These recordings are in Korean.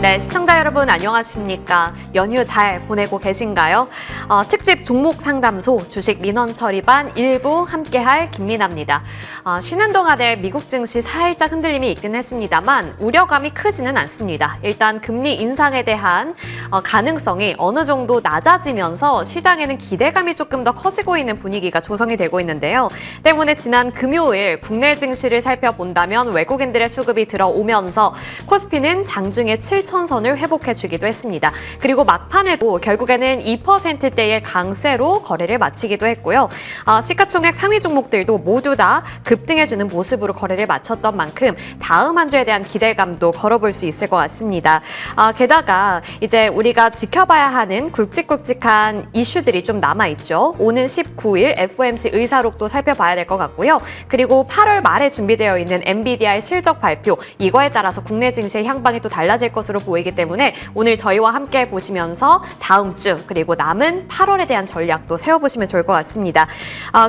네, 시청자 여러분 안녕하십니까? 연휴 잘 보내고 계신가요? 특집 종목 상담소 주식 민원 처리반 일부 함께할 김민아입니다. 쉬는 동안에 미국 증시 살짝 흔들림이 있긴 했습니다만 우려감이 크지는 않습니다. 일단 금리 인상에 대한 가능성이 어느 정도 낮아지면서 시장에는 기대감이 조금 더 커지고 있는 분위기가 조성이 되고 있는데요. 때문에 지난 금요일 국내 증시를 살펴본다면 외국인들의 수급이 들어오면서 코스피는 장중에 7,000선을 회복해주기도 했습니다. 그리고 막판에도 결국에는 2%대의 강세로 거래를 마치기도 했고요. 시가총액 상위 종목들도 모두 다 급등해주는 모습으로 거래를 마쳤던 만큼 다음 한 주에 대한 기대감도 걸어볼 수 있을 것 같습니다. 게다가 이제 우리가 지켜봐야 하는 굵직굵직한 이슈들이 좀 남아있죠. 오는 19일 FOMC 의사록도 살펴봐야 될 것 같고요. 그리고 8월 말에 준비되어 있는 엔비디아의 실적 발표, 이거에 따라서 국내 증시의 향방이 또 달라질 것으로 보이기 때문에 오늘 저희와 함께 보시면서 다음 주 그리고 남은 8월에 대한 전략도 세워보시면 좋을 것 같습니다.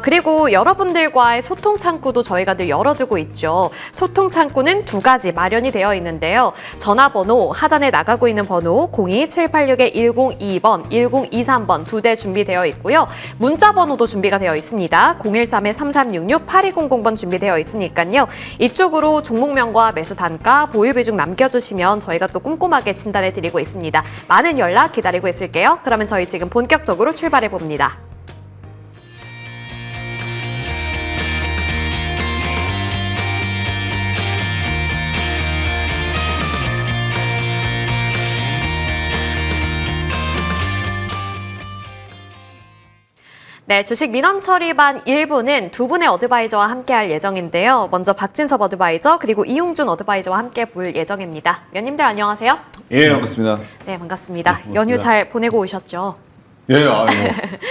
그리고 여러분들과의 소통 창구도 저희가 늘 열어두고 있죠. 소통 창구는 두 가지 마련이 되어 있는데요. 전화번호 하단에 나가고 있는 번호 02786-102번, 1023번 두 대 준비되어 있고요. 문자 번호도 준비가 되어 있습니다. 013-3366-8200번 준비되어 있으니까요. 이쪽으로 종목명과 매수 단가, 보유 비중 남겨주시면 저희가 또 꼼꼼하게 진단해드리고 있습니다. 많은 연락 기다리고 있을게요. 그러면 저희 지금 본격적으로 출발해봅니다. 네, 주식 민원 처리반 1부는 두 분의 어드바이저와 함께할 예정인데요. 먼저 박진섭 어드바이저 그리고 이용준 어드바이저와 함께 볼 예정입니다. 위원님들 안녕하세요. 예, 반갑습니다. 네, 반갑습니다. 반갑습니다. 연휴 잘 보내고 오셨죠? 예,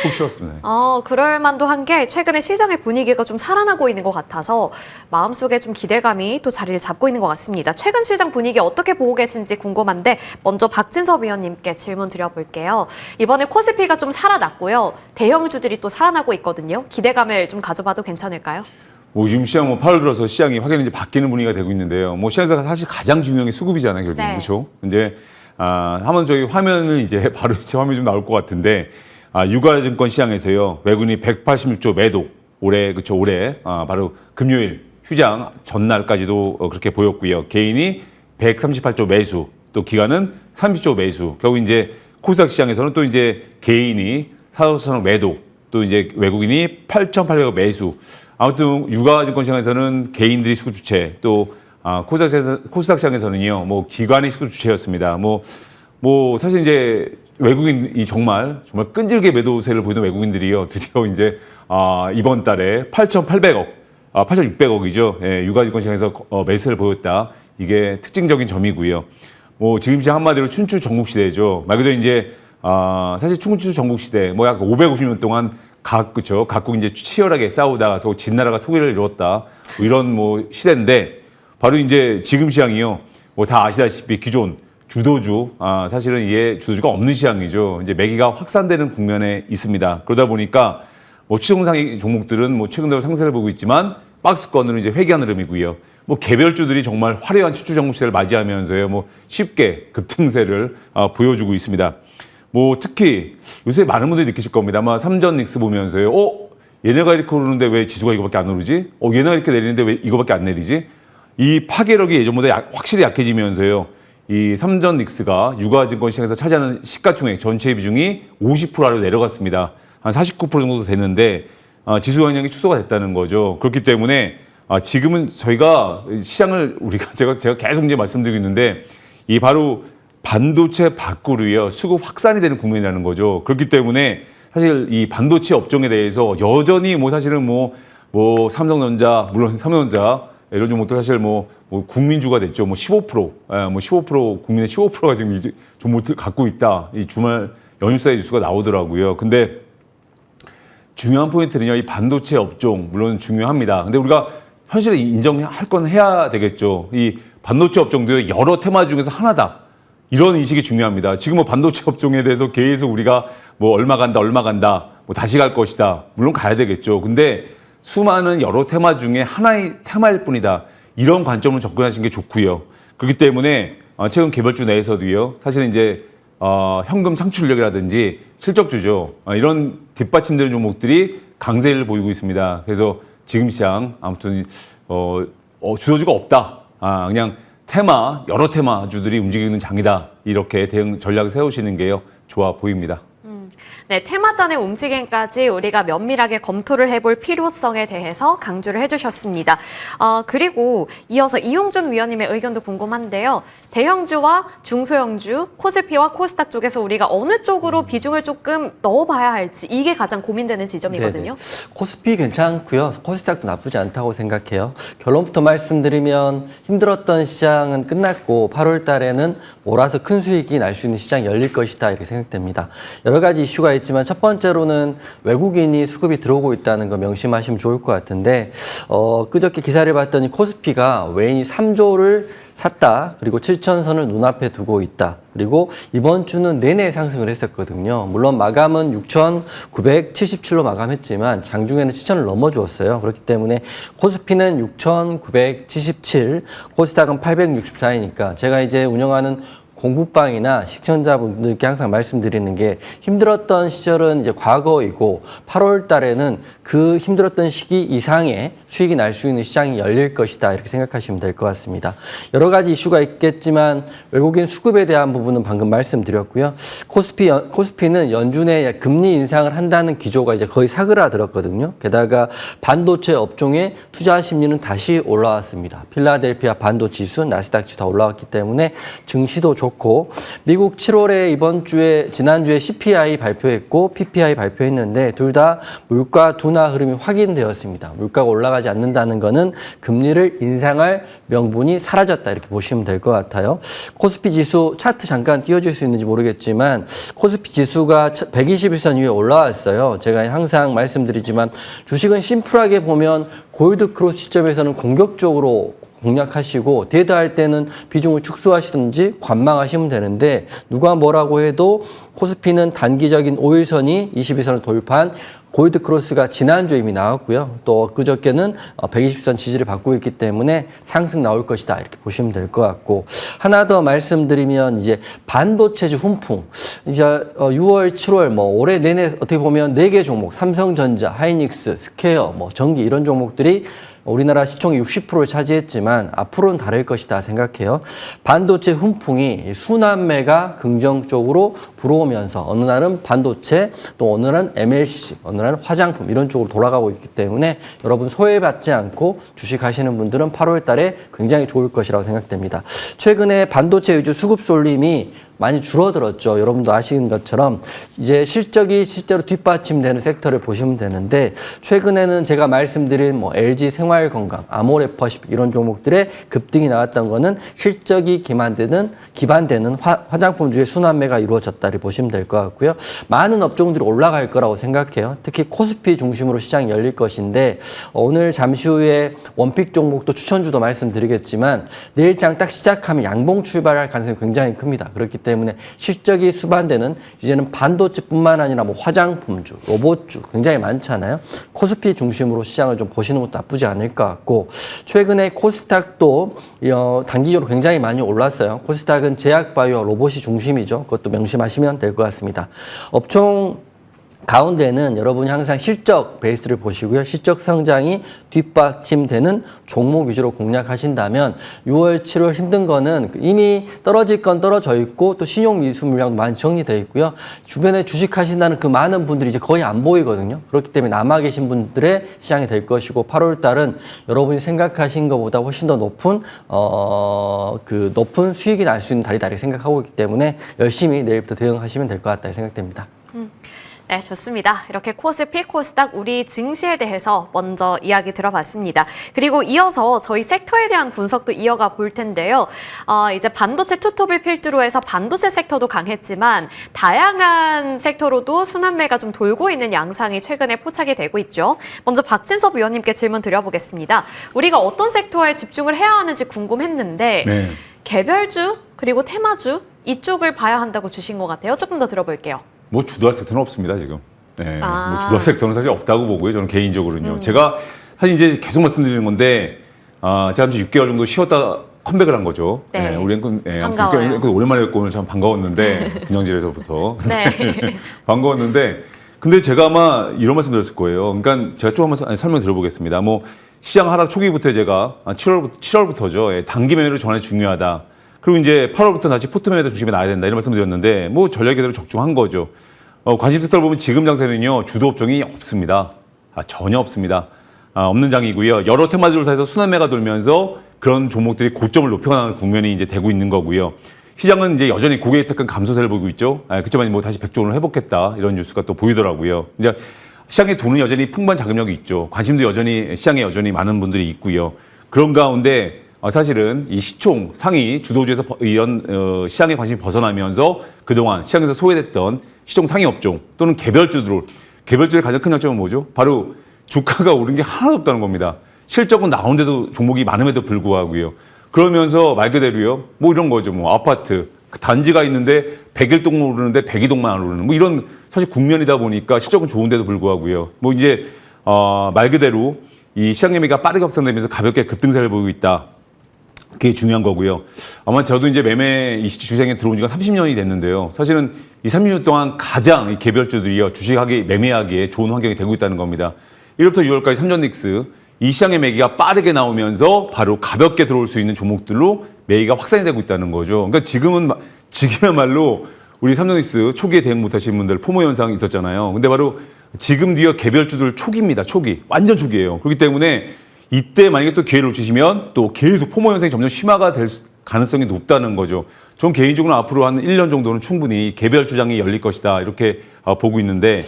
푹 쉬었습니다. 그럴 만도 한 게 최근에 시장의 분위기가 좀 살아나고 있는 것 같아서 마음속에 좀 기대감이 또 자리를 잡고 있는 것 같습니다. 최근 시장 분위기 어떻게 보고 계신지 궁금한데 먼저 박진섭 위원님께 질문 드려볼게요. 이번에 코스피가 좀 살아났고요. 대형주들이 또 살아나고 있거든요. 기대감을 좀 가져봐도 괜찮을까요? 지금 시장 8월 들어서 시장이 확연히 이제 바뀌는 분위기가 되고 있는데요. 시장에서 사실 가장 중요한 게 수급이잖아요, 결국. 네. 그렇죠? 이제 한번 저희 화면은 이제 바로 제 화면이 좀 나올 것 같은데, 유가증권 시장에서요, 외국인이 186조 매도, 올해 바로 금요일 휴장 전날까지도 그렇게 보였고요. 개인이 138조 매수, 또 기관은 30조 매수. 결국 이제 코스닥 시장에서는 또 이제 개인이 4천억 매도, 또 이제 외국인이 8,800억 매수. 아무튼 유가증권 시장에서는 개인들이 수급 주체, 또 코스닥 시장에서는요, 기관이 수급 주체였습니다. 사실 이제 외국인이 정말 끈질게 매도세를 보이는 외국인들이요, 드디어 이제, 이번 달에 8,800억, 8,600억이죠. 예, 유가증권 시장에서 매수세를 보였다. 이게 특징적인 점이고요. 지금 시장 한마디로 춘추 전국 시대죠. 말 그대로 이제, 사실 춘추 전국 시대, 약 550년 동안 각국 이제 치열하게 싸우다가 결국 진나라가 통일을 이루었다. 이런 시대인데, 바로 이제 지금 시장이요. 다 아시다시피 기존 주도주, 사실은 이게 주도주가 없는 시장이죠. 이제 매기가 확산되는 국면에 있습니다. 그러다 보니까 추종상위 종목들은 최근 들어 상승을 보고 있지만 박스권으로 이제 회귀한 흐름이고요. 개별주들이 정말 화려한 추출 전국 시대를 맞이하면서요. 쉽게 급등세를 보여주고 있습니다. 특히 요새 많은 분들이 느끼실 겁니다. 아마 삼전 닉스 보면서요. 얘네가 이렇게 오르는데 왜 지수가 이거밖에 안 오르지? 얘네가 이렇게 내리는데 왜 이거밖에 안 내리지? 이 파괴력이 예전보다 확실히 약해지면서요. 이 삼전 닉스가 유가증권 시장에서 차지하는 시가총액 전체 비중이 50%로 내려갔습니다. 한 49% 정도 됐는데 지수 영향이 축소가 됐다는 거죠. 그렇기 때문에 지금은 저희가 시장을 제가 계속 이제 말씀드리고 있는데 이 바로 반도체 밖으로요 수급 확산이 되는 국면이라는 거죠. 그렇기 때문에 사실 이 반도체 업종에 대해서 여전히 사실은 삼성전자 물론 삼성전자 이런 종목들 사실 국민주가 됐죠. 15% 국민의 15%가 지금 이 종목을 갖고 있다. 이 주말 연휴 사이 뉴스가 나오더라고요. 근데 중요한 포인트는요. 이 반도체 업종 물론 중요합니다. 근데 우리가 현실에 인정할 건 해야 되겠죠. 이 반도체 업종도 여러 테마 중에서 하나다. 이런 인식이 중요합니다. 지금 반도체 업종에 대해서 계속 우리가 얼마 간다, 다시 갈 것이다. 물론 가야 되겠죠. 근데 수많은 여러 테마 중에 하나의 테마일 뿐이다. 이런 관점으로 접근하시는 게 좋고요. 그렇기 때문에 최근 개별주 내에서도요. 사실은 이제 현금 창출력이라든지 실적주죠. 이런 뒷받침되는 종목들이 강세를 보이고 있습니다. 그래서 지금 시장 아무튼 주도주가 없다. 그냥 여러 테마주들이 움직이는 장이다. 이렇게 대응 전략을 세우시는 게요. 좋아 보입니다. 네, 테마단의 움직임까지 우리가 면밀하게 검토를 해볼 필요성에 대해서 강조를 해주셨습니다. 그리고 이어서 이용준 위원님의 의견도 궁금한데요. 대형주와 중소형주, 코스피와 코스닥 쪽에서 우리가 어느 쪽으로 비중을 조금 넣어봐야 할지 이게 가장 고민되는 지점이거든요. 네네. 코스피 괜찮고요. 코스닥도 나쁘지 않다고 생각해요. 결론부터 말씀드리면 힘들었던 시장은 끝났고 8월 달에는 몰아서 큰 수익이 날 수 있는 시장이 열릴 것이다 이렇게 생각됩니다. 여러 가지 이슈가 있지만 첫 번째로는 외국인이 수급이 들어오고 있다는 거 명심하시면 좋을 것 같은데 그저께 기사를 봤더니 코스피가 외인이 3조를 샀다. 그리고 7천선을 눈앞에 두고 있다. 그리고 이번 주는 내내 상승을 했었거든요. 물론 마감은 6,977로 마감했지만 장중에는 7천을 넘어주었어요. 그렇기 때문에 코스피는 6,977, 코스닥은 864이니까 제가 이제 운영하는 공부방이나 시청자분들께 항상 말씀드리는 게 힘들었던 시절은 이제 과거이고 8월 달에는 그 힘들었던 시기 이상의 수익이 날 수 있는 시장이 열릴 것이다 이렇게 생각하시면 될 것 같습니다. 여러 가지 이슈가 있겠지만 외국인 수급에 대한 부분은 방금 말씀드렸고요. 코스피는 연준에 금리 인상을 한다는 기조가 이제 거의 사그라들었거든요. 게다가 반도체 업종의 투자 심리는 다시 올라왔습니다. 필라델피아 반도 지수, 나스닥 지수 다 올라왔기 때문에 증시도 좋고 미국 7월에 지난주에 CPI 발표했고 PPI 발표했는데 둘 다 물가 둔화 흐름이 확인되었습니다. 물가가 올라가지 않는다는 것은 금리를 인상할 명분이 사라졌다 이렇게 보시면 될 것 같아요. 코스피 지수 차트 잠깐 띄워줄 수 있는지 모르겠지만 코스피 지수가 121선 위에 올라왔어요. 제가 항상 말씀드리지만 주식은 심플하게 보면 골드 크로스 시점에서는 공격적으로 공략하시고 데드할 때는 비중을 축소하시든지 관망하시면 되는데 누가 뭐라고 해도 코스피는 단기적인 5일선이 21선을 돌파한 골드 크로스가 지난주에 이미 나왔고요. 또 그저께는 120선 지지를 받고 있기 때문에 상승 나올 것이다 이렇게 보시면 될 것 같고 하나 더 말씀드리면 이제 반도체주 훈풍 이제 6월, 7월 올해 내내 어떻게 보면 4개 종목 삼성전자, 하이닉스, 스퀘어, 전기 이런 종목들이 우리나라 시총의 60%를 차지했지만 앞으로는 다를 것이다 생각해요. 반도체 훈풍이 순환매가 긍정적으로 불어오면서 어느 날은 반도체, 또 어느 날은 MLCC, 어느 날은 화장품 이런 쪽으로 돌아가고 있기 때문에 여러분 소외받지 않고 주식하시는 분들은 8월 달에 굉장히 좋을 것이라고 생각됩니다. 최근에 반도체 위주 수급 쏠림이 많이 줄어들었죠. 여러분도 아시는 것처럼 이제 실적이 실제로 뒷받침되는 섹터를 보시면 되는데 최근에는 제가 말씀드린 LG 생활건강, 아모레퍼시픽 이런 종목들의 급등이 나왔던 거는 실적이 기반되는 화장품주의 순환매가 이루어졌다를 보시면 될 것 같고요. 많은 업종들이 올라갈 거라고 생각해요. 특히 코스피 중심으로 시장이 열릴 것인데 오늘 잠시 후에 원픽 종목도 추천주도 말씀드리겠지만 내일장 딱 시작하면 양봉 출발할 가능성이 굉장히 큽니다. 그렇기 때문에 실적이 수반되는 이제는 반도체뿐만 아니라 화장품주, 로봇주 굉장히 많잖아요. 코스피 중심으로 시장을 좀 보시는 것도 나쁘지 않을 것 같고 최근에 코스닥도 단기적으로 굉장히 많이 올랐어요. 코스닥은 제약바이오, 로봇이 중심이죠. 그것도 명심하시면 될 것 같습니다. 업종 가운데는 여러분이 항상 실적 베이스를 보시고요. 실적 성장이 뒷받침되는 종목 위주로 공략하신다면 6월, 7월 힘든 거는 이미 떨어질 건 떨어져 있고 또 신용 미수 물량도 많이 정리되어 있고요. 주변에 주식하신다는 그 많은 분들이 이제 거의 안 보이거든요. 그렇기 때문에 남아 계신 분들의 시장이 될 것이고 8월 달은 여러분이 생각하신 것보다 훨씬 더 높은 높은 수익이 날 수 있는 달이다 이렇게 생각하고 있기 때문에 열심히 내일부터 대응하시면 될 것 같다 생각됩니다. 네, 좋습니다. 이렇게 코스피, 코스닥 우리 증시에 대해서 먼저 이야기 들어봤습니다. 그리고 이어서 저희 섹터에 대한 분석도 이어가 볼 텐데요. 이제 반도체 투톱을 필두로 해서 반도체 섹터도 강했지만 다양한 섹터로도 순환매가 좀 돌고 있는 양상이 최근에 포착이 되고 있죠. 먼저 박진섭 위원님께 질문 드려보겠습니다. 우리가 어떤 섹터에 집중을 해야 하는지 궁금했는데 네. 개별주 그리고 테마주 이쪽을 봐야 한다고 주신 것 같아요. 조금 더 들어볼게요. 주도할 섹터는 없습니다, 지금. 네, 주도할 섹터는 사실 없다고 보고요, 저는 개인적으로는요. 제가 사실 이제 계속 말씀드리는 건데, 제가 6개월 정도 쉬었다 컴백을 한 거죠. 네. 우리는 반가워요. 오랜만에 뵙고 오늘 참 반가웠는데 분양질에서부터 네. 반가웠는데 근데 제가 아마 이런 말씀 드렸을 거예요. 그러니까 제가 좀 한번 설명 드려보겠습니다. 뭐 시장 하락 초기부터 제가 7월부터죠. 단기 매매로 전환이 중요하다. 그리고 이제 8월부터 다시 포트 매매도 중심에 나야 된다 이런 말씀 드렸는데 뭐 전략 그대로 적중한 거죠. 관심 섹터를 보면 지금 장세는요 주도 업종이 없습니다. 전혀 없습니다. 없는 장이고요. 여러 테마주를 사이에서 순환매가 돌면서 그런 종목들이 고점을 높여가는 국면이 이제 되고 있는 거고요. 시장은 이제 여전히 고객의 특권 감소세를 보이고 있죠. 그렇지만 뭐 다시 백종원을 회복했다 이런 뉴스가 또 보이더라고요. 이제 시장에 돈은 여전히 풍부한 자금력이 있죠. 관심도 여전히 시장에 여전히 많은 분들이 있고요. 그런 가운데 사실은 이 시총 상위 주도주에서 이런 시장의 관심이 벗어나면서 그동안 시장에서 소외됐던 시총 상위 업종 또는 개별주의 가장 큰 약점은 뭐죠? 바로 주가가 오른 게 하나도 없다는 겁니다. 실적은 나오는데도 종목이 많음에도 불구하고요. 그러면서 말 그대로요. 뭐 이런 거죠. 뭐 아파트 단지가 있는데 100일동 오르는데 102동만 안 오르는 뭐 이런 사실 국면이다 보니까 실적은 좋은데도 불구하고요. 뭐 이제 말 그대로 이 시장 매매가 빠르게 확산되면서 가볍게 급등세를 보이고 있다. 그게 중요한 거고요. 아마 저도 이제 매매 이 주식시장에 들어온 지가 30년이 됐는데요. 사실은 이 30년 동안 가장 이 개별주들이요 주식하기 매매하기에 좋은 환경이 되고 있다는 겁니다. 1월부터 6월까지 3년 닉스 이 시장의 매기가 빠르게 나오면서 바로 가볍게 들어올 수 있는 종목들로 매기가 확산이 되고 있다는 거죠. 그러니까 지금이야말로 우리 3년 닉스 초기에 대응 못하신 분들 포모 현상이 있었잖아요. 근데 바로 지금 뒤에 개별주들 초기입니다. 초기. 완전 초기예요. 그렇기 때문에 이때 만약에 또 기회를 놓치시면 또 계속 포모 현상이 점점 심화가 될 가능성이 높다는 거죠. 전 개인적으로 앞으로 한 1년 정도는 충분히 개별 주장이 열릴 것이다. 이렇게 보고 있는데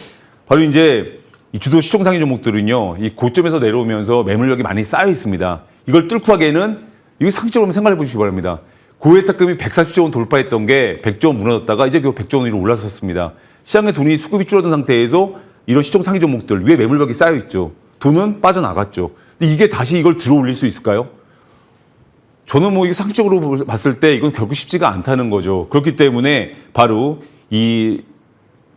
바로 이제 이 주도 시총 상위 종목들은요. 이 고점에서 내려오면서 매물력이 많이 쌓여 있습니다. 이걸 뚫고 하기에는 이거 상식적으로 한번 생각해 보시기 바랍니다. 고해탁금이 140조 원 돌파했던 게 100조 원 무너졌다가 이제 겨우 100조 원 위로 올라섰습니다. 시장의 돈이 수급이 줄어든 상태에서 이런 시총 상위 종목들 위에 매물력이 쌓여 있죠. 돈은 빠져나갔죠. 근데 이게 다시 이걸 들어 올릴 수 있을까요? 저는 뭐 이게 상식적으로 봤을 때 이건 결국 쉽지가 않다는 거죠. 그렇기 때문에 바로 이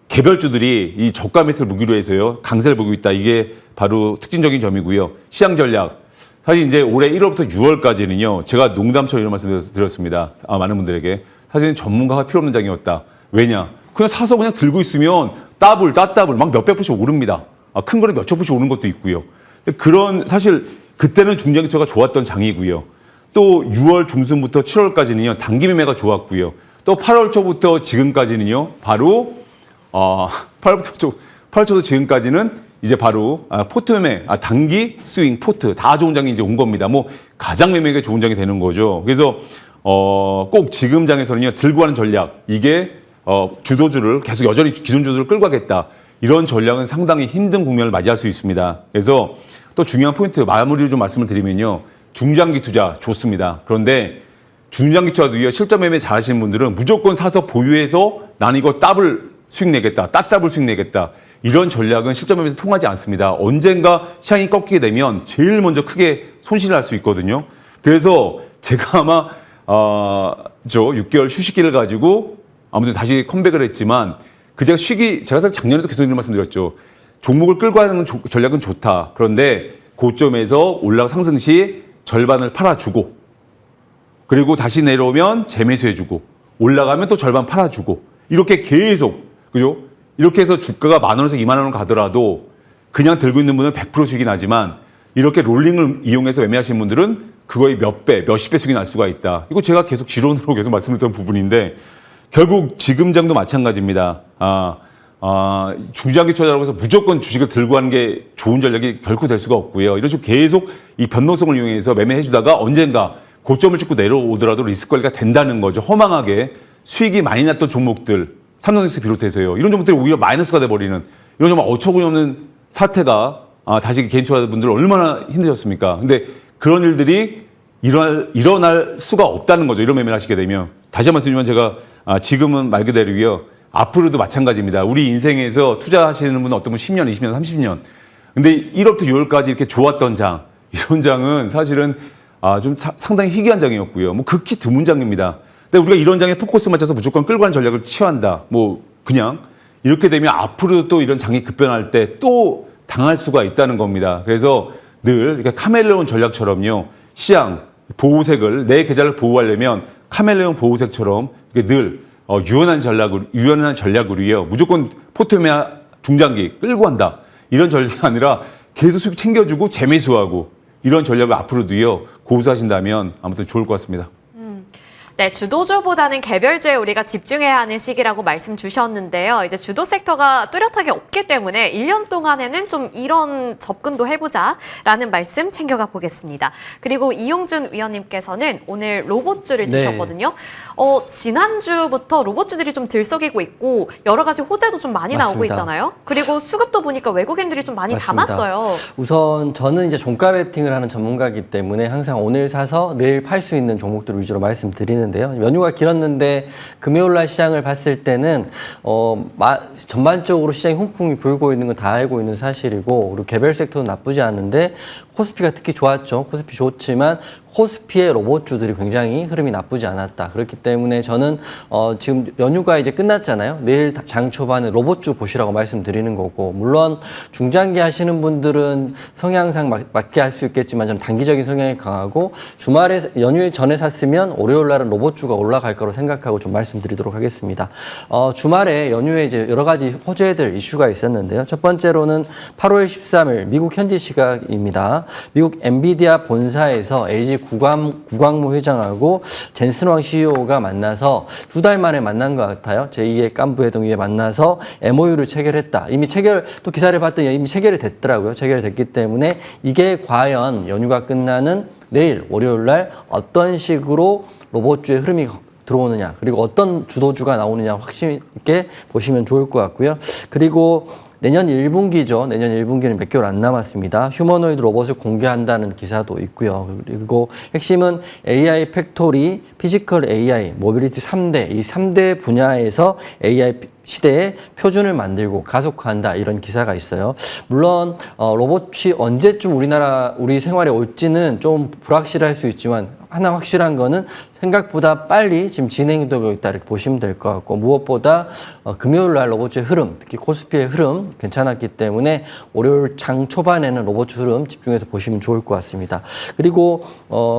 개별주들이 이 저가 매트를 무기로 해서요 강세를 보이고 있다. 이게 바로 특징적인 점이고요. 시장 전략. 사실 이제 올해 1월부터 6월까지는요. 제가 농담처럼 이런 말씀 드렸습니다. 많은 분들에게. 사실은 전문가가 필요 없는 장이었다. 왜냐? 그냥 사서 그냥 들고 있으면 따블 막 몇백 프로씩 오릅니다. 큰 거는 몇천 프로씩 오른 것도 있고요. 그런 사실 그때는 중장기투자가 좋았던 장이고요. 또 6월 중순부터 7월까지는요. 단기 매매가 좋았고요. 또 8월 초부터 지금까지는요. 바로 8월 초부터 지금까지는 이제 바로 포트 매매, 단기 스윙, 포트 다 좋은 장이 이제 온 겁니다. 뭐 가장 매매가 좋은 장이 되는 거죠. 그래서 꼭 지금 장에서는요. 들고 가는 전략 이게 주도주를 계속 여전히 기존 주도주를 끌고 가겠다. 이런 전략은 상당히 힘든 국면을 맞이할 수 있습니다. 그래서 또 중요한 포인트 마무리로 좀 말씀을 드리면요. 중장기 투자 좋습니다. 그런데 중장기 투자도요. 실전 매매 잘하시는 분들은 무조건 사서 보유해서 난 이거 더블 수익 내겠다. 따더블 수익 내겠다. 이런 전략은 실전 매매에서 통하지 않습니다. 언젠가 시장이 꺾이게 되면 제일 먼저 크게 손실을 할 수 있거든요. 그래서 제가 아마 6개월 휴식기를 가지고 아무튼 다시 컴백을 했지만 제가 사실 작년에도 계속 이런 말씀드렸죠. 종목을 끌고 가는 전략은 좋다. 그런데 고점에서 올라가 상승 시 절반을 팔아주고 그리고 다시 내려오면 재매수해주고 올라가면 또 절반 팔아주고 이렇게 계속 그죠? 이렇게 해서 주가가 10,000원에서 20,000원 가더라도 그냥 들고 있는 분은 100% 수익이 나지만 이렇게 롤링을 이용해서 매매하시는 분들은 그거의 몇 배, 몇십 배 수익이 날 수가 있다. 이거 제가 계속 지론으로 계속 말씀드렸던 부분인데 결국 지금장도 마찬가지입니다. 중장기 투자라고 해서 무조건 주식을 들고 하는 게 좋은 전략이 결코 될 수가 없고요. 이런 식으로 계속 이 변동성을 이용해서 매매해 주다가 언젠가 고점을 찍고 내려오더라도 리스크 관리가 된다는 거죠. 허망하게 수익이 많이 났던 종목들, 삼성엑스 비롯해서요. 이런 종목들이 오히려 마이너스가 돼버리는 이런 정말 어처구니없는 사태가 다시 개인 투자자분들 얼마나 힘드셨습니까? 근데 그런 일들이 일어날 수가 없다는 거죠. 이런 매매를 하시게 되면. 다시 한 번 말씀드리면 제가 지금은 말 그대로요. 앞으로도 마찬가지입니다. 우리 인생에서 투자하시는 분은 어떤 분 10년, 20년, 30년. 근데 1월부터 6월까지 이렇게 좋았던 장, 이런 장은 사실은 좀 상당히 희귀한 장이었고요. 뭐 극히 드문 장입니다. 근데 우리가 이런 장에 포커스 맞춰서 무조건 끌고 가는 전략을 취한다. 뭐 그냥 이렇게 되면 앞으로도 또 이런 장이 급변할 때 또 당할 수가 있다는 겁니다. 그래서 늘 이렇게 카멜레온 전략처럼요. 시장 보호색을 내 계좌를 보호하려면 카멜레온 보호색처럼 이렇게 늘 유연한 전략으로요. 무조건 포트매아 중장기 끌고 간다. 이런 전략이 아니라 계속 수익 챙겨주고 재매수하고 이런 전략을 앞으로도요. 고수하신다면 아무튼 좋을 것 같습니다. 네, 주도주보다는 개별주에 우리가 집중해야 하는 시기라고 말씀 주셨는데요. 이제 주도 섹터가 뚜렷하게 없기 때문에 1년 동안에는 좀 이런 접근도 해보자라는 말씀 챙겨가 보겠습니다. 그리고 이용준 위원님께서는 오늘 로봇주를 네. 주셨거든요. 지난주부터 로봇주들이 좀 들썩이고 있고 여러 가지 호재도 좀 많이 나오고 맞습니다. 있잖아요. 그리고 수급도 보니까 외국인들이 좀 많이 맞습니다. 담았어요. 우선 저는 이제 종가 베팅을 하는 전문가이기 때문에 항상 오늘 사서 내일 팔 수 있는 종목들 위주로 말씀드리는데요. 연휴가 길었는데 금요일 날 시장을 봤을 때는 전반적으로 시장이 훈풍이 불고 있는 건 다 알고 있는 사실이고 그리고 개별 섹터도 나쁘지 않은데 코스피가 특히 좋았죠. 코스피 좋지만 코스피의 로봇주들이 굉장히 흐름이 나쁘지 않았다. 그렇기 때문에 저는 지금 연휴가 이제 끝났잖아요. 내일 장 초반에 로봇주 보시라고 말씀드리는 거고 물론 중장기 하시는 분들은 성향상 맞게 할 수 있겠지만 저는 단기적인 성향이 강하고 주말에 연휴 전에 샀으면 월요일 날은 로봇주가 올라갈 거로 생각하고 좀 말씀드리도록 하겠습니다. 주말에 연휴에 이제 여러 가지 호재들 이슈가 있었는데요. 첫 번째로는 8월 13일 미국 현지 시각입니다. 미국 엔비디아 본사에서 LG 구광모 회장하고 젠슨 왕 CEO가 만나서 2달 만에 만난 것 같아요. 제2의 깐부회동위에 만나서 MOU를 체결했다. 이미 또 기사를 봤더니 이미 체결이 됐더라고요. 체결이 됐기 때문에 이게 과연 연휴가 끝나는 내일 월요일 날 어떤 식으로 로봇주의 흐름이 들어오느냐 그리고 어떤 주도주가 나오느냐 확실히 있게 보시면 좋을 것 같고요. 그리고 내년 1분기죠. 내년 1분기는 몇 개월 안 남았습니다. 휴머노이드 로봇을 공개한다는 기사도 있고요. 그리고 핵심은 AI 팩토리, 피지컬 AI, 모빌리티 3대, 이 3대 분야에서 AI 시대에 표준을 만들고 가속화한다 이런 기사가 있어요. 물론 로봇이 언제쯤 우리 생활에 올지는 좀 불확실할 수 있지만 하나 확실한 거는 생각보다 빨리 지금 진행되고 있다 이렇게 보시면 될 것 같고 무엇보다 금요일 날 로봇주의 흐름, 특히 코스피의 흐름 괜찮았기 때문에 월요일 장 초반에는 로봇주 흐름 집중해서 보시면 좋을 것 같습니다. 그리고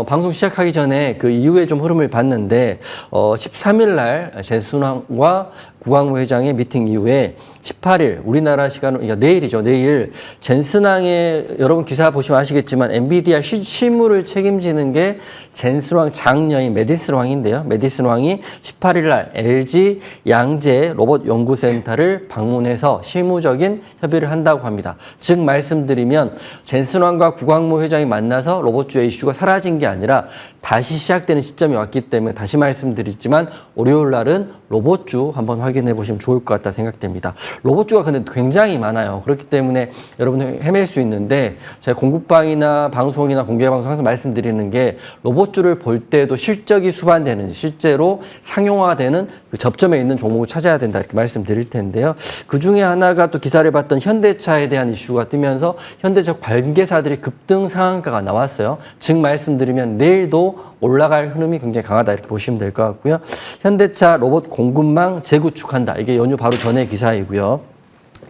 방송 시작하기 전에 그 이후에 좀 흐름을 봤는데 13일 날 젠슨왕과 구광모 회장의 미팅 이후에 18일 우리나라 시간으로 내일이죠. 내일 젠슨왕의 여러분 기사 보시면 아시겠지만 엔비디아 실무를 책임지는 게 젠슨왕 장녀인 메디슨 왕인데요. 메디슨 왕이 18일 날 LG 양재 로봇 연구센터를 방문해서 실무적인 협의를 한다고 합니다. 즉 말씀드리면 젠슨왕과 구광모 회장이 만나서 로봇주의 이슈가 사라진 게 아니라 다시 시작되는 시점이 왔기 때문에 다시 말씀드리지만 월요일 날은 로봇주 한번 확인해 보시면 좋을 것 같다 생각됩니다. 로봇주가 근데 굉장히 많아요. 그렇기 때문에 여러분 헤맬 수 있는데 제가 공국방이나 방송이나 공개방송 항상 말씀드리는 게 로봇주를 볼 때도 실적이 수반되는지 실제로 상용화되는 그 접점에 있는 종목을 찾아야 된다 이렇게 말씀드릴 텐데요. 그중에 하나가 또 기사를 봤던 현대차에 대한 이슈가 뜨면서 현대차 관계사들이 급등 상한가가 나왔어요. 즉 말씀드리면 내일도 올라갈 흐름이 굉장히 강하다 이렇게 보시면 될 것 같고요. 현대차 로봇 공급망 재구축한다. 이게 연휴 바로 전의 기사이고요.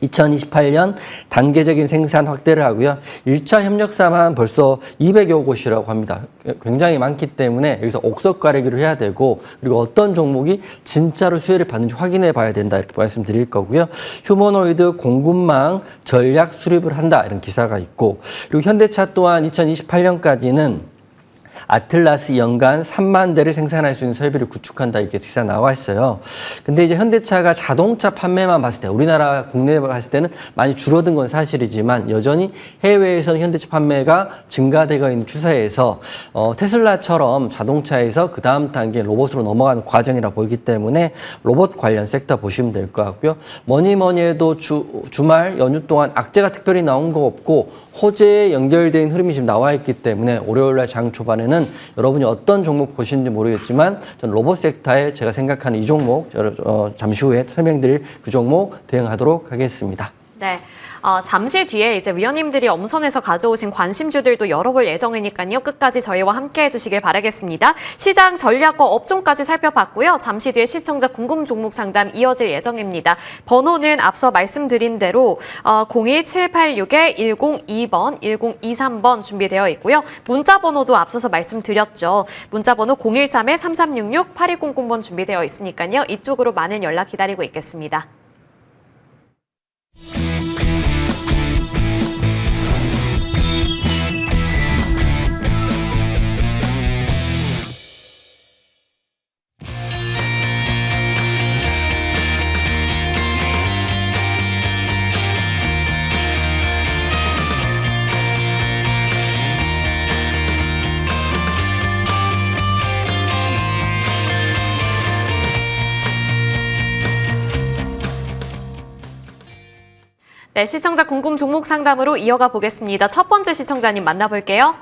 2028년 단계적인 생산 확대를 하고요. 1차 협력사만 벌써 200여 곳이라고 합니다. 굉장히 많기 때문에 여기서 옥석 가리기를 해야 되고 그리고 어떤 종목이 진짜로 수혜를 받는지 확인해 봐야 된다 이렇게 말씀드릴 거고요. 휴머노이드 공급망 전략 수립을 한다 이런 기사가 있고 그리고 현대차 또한 2028년까지는 아틀라스 연간 3만 대를 생산할 수 있는 설비를 구축한다 이렇게 기사 나와 있어요. 근데 이제 현대차가 자동차 판매만 봤을 때 우리나라 국내에 봤을 때는 많이 줄어든 건 사실이지만 여전히 해외에서는 현대차 판매가 증가되고 있는 추세에서 테슬라처럼 자동차에서 그 다음 단계 로봇으로 넘어가는 과정이라 보이기 때문에 로봇 관련 섹터 보시면 될 것 같고요. 뭐니 해도 주말 연휴 동안 악재가 특별히 나온 거 없고 호재에 연결된 흐름이 지금 나와 있기 때문에 월요일날 장 초반에는 여러분이 어떤 종목 보시는지 모르겠지만 전 로봇 섹터에 제가 생각하는 이 종목 잠시 후에 설명드릴 그 종목 대응하도록 하겠습니다. 네. 잠시 뒤에 이제 위원님들이 엄선해서 가져오신 관심주들도 열어볼 예정이니까요. 끝까지 저희와 함께 해주시길 바라겠습니다. 시장 전략과 업종까지 살펴봤고요. 잠시 뒤에 시청자 궁금 종목 상담 이어질 예정입니다. 번호는 앞서 말씀드린 대로 02786-102번, 1023번 준비되어 있고요. 문자 번호도 앞서서 말씀드렸죠. 문자 번호 013-3366-8200번 준비되어 있으니까요. 이쪽으로 많은 연락 기다리고 있겠습니다. 네, 시청자 궁금 종목 상담으로 이어가 보겠습니다. 첫 번째 시청자님 만나볼게요.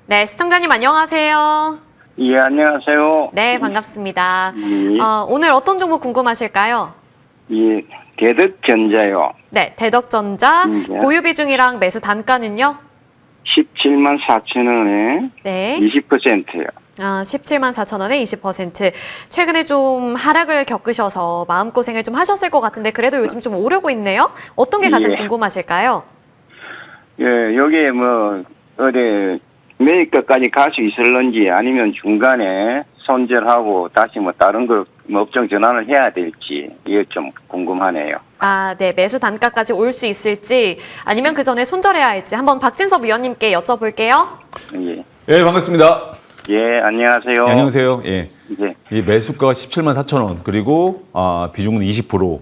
네, 시청자님 안녕하세요. 예, 안녕하세요. 네, 반갑습니다. 예, 오늘 어떤 종목 궁금하실까요? 예, 대덕전자요. 네, 대덕전자 네. 보유 비중이랑 매수 단가는요? 17만 4천 원에 네. 20%요. 17만 4천 원에 20%. 최근에 좀 하락을 겪으셔서 마음고생을 좀 하셨을 것 같은데 그래도 요즘 좀 오르고 있네요. 어떤 게 가장 예. 궁금하실까요? 예, 여기에 뭐, 어디, 매입가까지 갈 수 있을런지 아니면 중간에 손절하고 다시 뭐 다른 거 업종 전환을 해야 될지 이게 좀 궁금하네요. 네. 매수 단가까지 올 수 있을지 아니면 그 전에 손절해야 할지 한번 박진섭 위원님께 여쭤볼게요. 예. 예, 반갑습니다. 예, 안녕하세요. 예, 안녕하세요. 예. 예. 이 매수가가 17만 4천 원, 그리고 비중은 20%.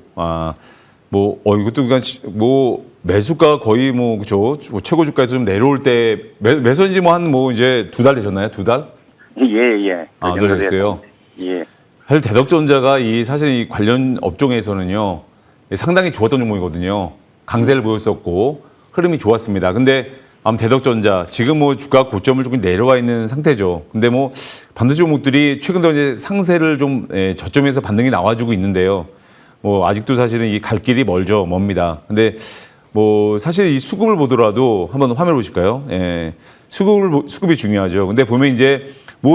이것도 그러니까 매수가 거의 그죠? 최고 주가에서 좀 내려올 때 매수한 지 이제 2달 되셨나요? 2달? 예, 예. 그 늘 정도 됐어요. 예. 사실 대덕전자가 사실 이 관련 업종에서는요 상당히 좋았던 종목이거든요. 강세를 보였었고 흐름이 좋았습니다. 근데 대덕전자 지금 주가 고점을 조금 내려와 있는 상태죠. 근데 반도체 종목들이 최근 들어 이제 상세를 좀 저점에서 반등이 나와주고 있는데요. 아직도 사실은 이 갈 길이 멉니다. 근데 사실 이 수급을 보더라도 한번 화면 보실까요? 예. 수급이 중요하죠. 근데 보면 이제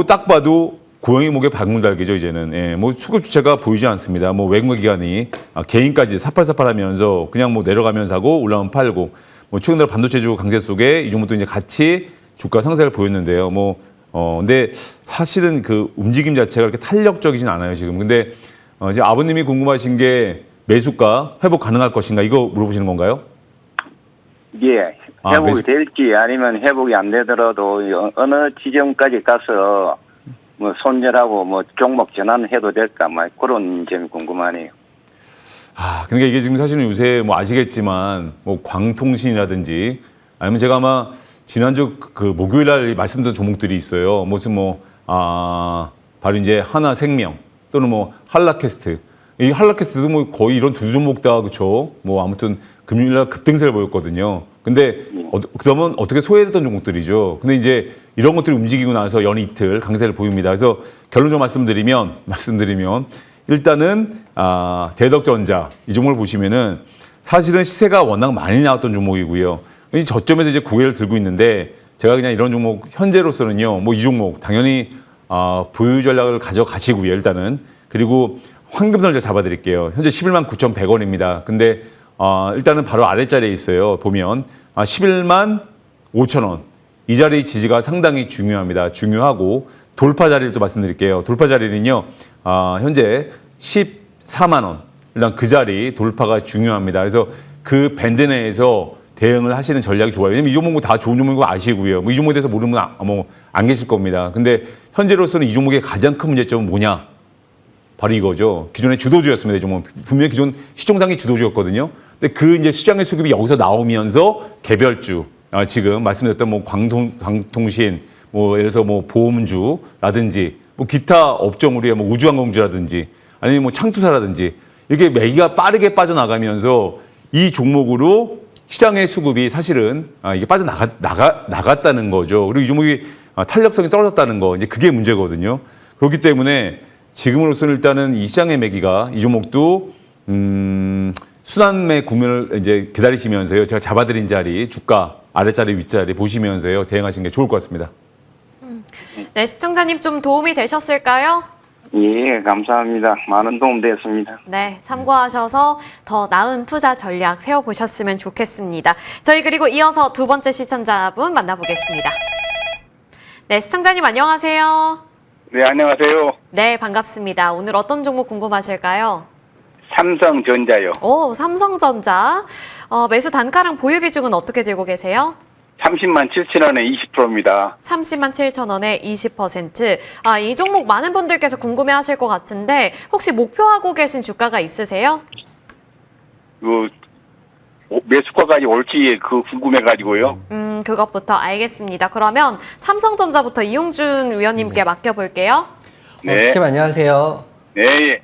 딱 봐도 고양이 목에 박물달기죠, 이제는. 예. 수급 주체가 보이지 않습니다. 외국기관이 개인까지 사팔사팔하면서 그냥 내려가면서 하고 올라오면 팔고 최근 들어 반도체주 강세 속에 이 종목도 이제 같이 주가 상세를 보였는데요. 근데 사실은 그 움직임 자체가 그렇게 탄력적이진 않아요, 지금. 근데 이제 아버님이 궁금하신 게 매수가 회복 가능할 것인가 이거 물어보시는 건가요? 예, 회복이 될지 아니면 회복이 안 되더라도 어느 지점까지 가서 손절하고 종목 전환해도 될까 그런 점이 궁금하네요. 그러니까 이게 지금 사실은 요새 아시겠지만 광통신이라든지 아니면 제가 아마 지난주 그 목요일 날 말씀드린 종목들이 있어요. 무슨 바로 이제 하나생명 또는 한라캐스트. 이 한라캐스트도 거의 이런 두 종목 다 그렇죠. 아무튼 금요일 날 급등세를 보였거든요. 근데 그러면 어떻게 소외됐던 종목들이죠. 근데 이제 이런 것들이 움직이고 나서 연 이틀 강세를 보입니다. 그래서 결론적으로 말씀드리면 일단은 대덕전자 이 종목을 보시면은 사실은 시세가 워낙 많이 나왔던 종목이고요. 이 저점에서 이제 고개를 들고 있는데 제가 그냥 이런 종목 현재로서는요. 이 종목 당연히 보유 전략을 가져가시고요. 일단은 그리고 황금선을 제가 잡아드릴게요. 현재 11만 9,100원입니다. 근데 일단은 바로 아랫자리에 있어요. 보면 11만 5천 원. 이 자리 지지가 상당히 중요합니다. 중요하고 돌파 자리를 또 말씀드릴게요. 돌파 자리는요. 현재 14만 원. 일단 그 자리 돌파가 중요합니다. 그래서 그 밴드 내에서 대응을 하시는 전략이 좋아요. 왜냐면 이 종목은 다 좋은 종목이고 아시고요. 이 종목에 대해서 모르는 분 안 계실 겁니다. 근데 현재로서는 이 종목의 가장 큰 문제점은 뭐냐? 바로 이거죠. 기존의 주도주였습니다. 이 종목 분명히 기존 시총상의 주도주였거든요. 근데 그 이제 시장의 수급이 여기서 나오면서 개별주, 지금 말씀드렸던 광통신, 예를 들어서 보험주라든지 기타 업종으로의 우주항공주라든지 아니면 창투사라든지 이렇게 매기가 빠르게 빠져나가면서 이 종목으로 시장의 수급이 사실은 이게 빠져나갔다는 거죠. 그리고 이 종목이 탄력성이 떨어졌다는 거, 이제 그게 문제거든요. 그렇기 때문에 지금으로서는 일단은 이 시장의 매기가 이 종목도 순환매 구매를 이제 기다리시면서요. 제가 잡아드린 자리, 주가 아랫자리, 윗자리 보시면서요. 대응하시는 게 좋을 것 같습니다. 네, 시청자님 좀 도움이 되셨을까요? 예, 감사합니다. 많은 도움 됐습니다. 네, 참고하셔서 더 나은 투자 전략 세워보셨으면 좋겠습니다. 저희 그리고 이어서 두 번째 시청자분 만나보겠습니다. 네, 시청자님 안녕하세요. 네, 안녕하세요. 네, 반갑습니다. 오늘 어떤 종목 궁금하실까요? 삼성전자요. 오, 삼성전자. 매수 단가랑 보유 비중은 어떻게 들고 계세요? 30만 7천 원에 20%입니다. 30만 7천 원에 20%. 이 종목 많은 분들께서 궁금해 하실 것 같은데 혹시 목표하고 계신 주가가 있으세요? 매수가까지 올지 궁금해가지고요. 그것부터 알겠습니다. 그러면 삼성전자부터 이용준 위원님께 맡겨볼게요. 네. 시청자님 안녕하세요. 네.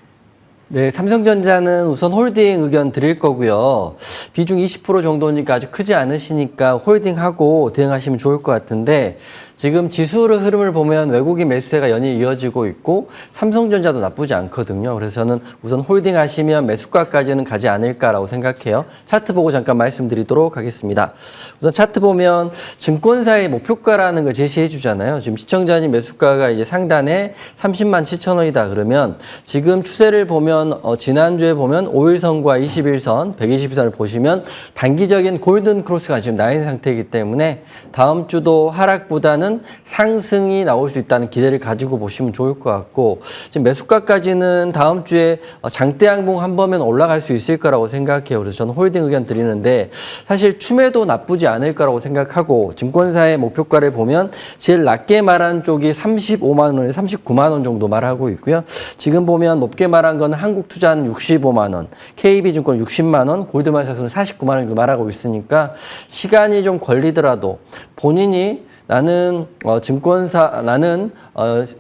네, 삼성전자는 우선 홀딩 의견 드릴 거고요. 비중 20% 정도니까 아주 크지 않으시니까 홀딩하고 대응하시면 좋을 것 같은데 지금 지수의 흐름을 보면 외국인 매수세가 연이어 이어지고 있고 삼성전자도 나쁘지 않거든요. 그래서 저는 우선 홀딩하시면 매수가까지는 가지 않을까라고 생각해요. 차트 보고 잠깐 말씀드리도록 하겠습니다. 우선 차트 보면 증권사의 목표가라는 걸 제시해 주잖아요. 지금 시청자님 매수가가 이제 상단에 30만 7천 원이다 그러면 지금 추세를 보면 지난주에 보면 5일선과 21선, 120일선을 보시면 단기적인 골든 크로스가 지금 나 있는 상태이기 때문에 다음 주도 하락보다는 상승이 나올 수 있다는 기대를 가지고 보시면 좋을 것 같고 지금 매수가까지는 다음 주에 장대 양봉 한 번면 올라갈 수 있을 거라고 생각해요. 그래서 저는 홀딩 의견 드리는데 사실 추매도 나쁘지 않을 거라고 생각하고 증권사의 목표가를 보면 제일 낮게 말한 쪽이 35만 원에 39만 원 정도 말하고 있고요. 지금 보면 높게 말한 건 한국투자는 65만 원, KB증권 60만 원, 골드만삭스는 49만 원 정도 말하고 있으니까 시간이 좀 걸리더라도 본인이 나는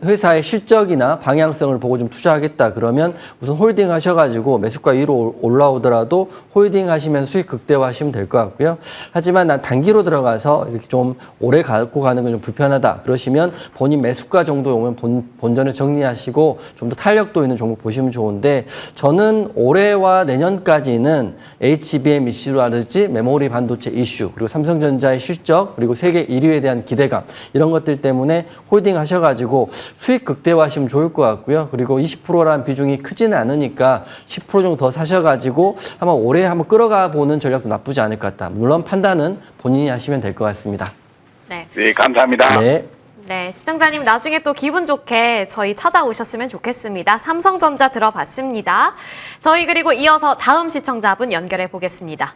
회사의 실적이나 방향성을 보고 좀 투자하겠다 그러면 우선 홀딩 하셔가지고 매수가 위로 올라오더라도 홀딩 하시면 수익 극대화하시면 될 것 같고요. 하지만 난 단기로 들어가서 이렇게 좀 오래 갖고 가는 건 좀 불편하다 그러시면 본인 매수가 정도 오면 본전을 정리하시고 좀 더 탄력도 있는 종목 보시면 좋은데 저는 올해와 내년까지는 HBM 이슈라든지 메모리 반도체 이슈 그리고 삼성전자의 실적 그리고 세계 1위에 대한 기대감 이런 것들 때문에 홀딩 하셔가지고 수익 극대화하시면 좋을 것 같고요. 그리고 20%라는 비중이 크지는 않으니까 10% 정도 더 사셔가지고 한번 올해 한번 끌어가 보는 전략도 나쁘지 않을 것 같다. 물론 판단은 본인이 하시면 될 것 같습니다. 네. 네, 감사합니다. 네. 네, 시청자님 나중에 또 기분 좋게 저희 찾아오셨으면 좋겠습니다. 삼성전자 들어봤습니다. 저희 그리고 이어서 다음 시청자분 연결해 보겠습니다.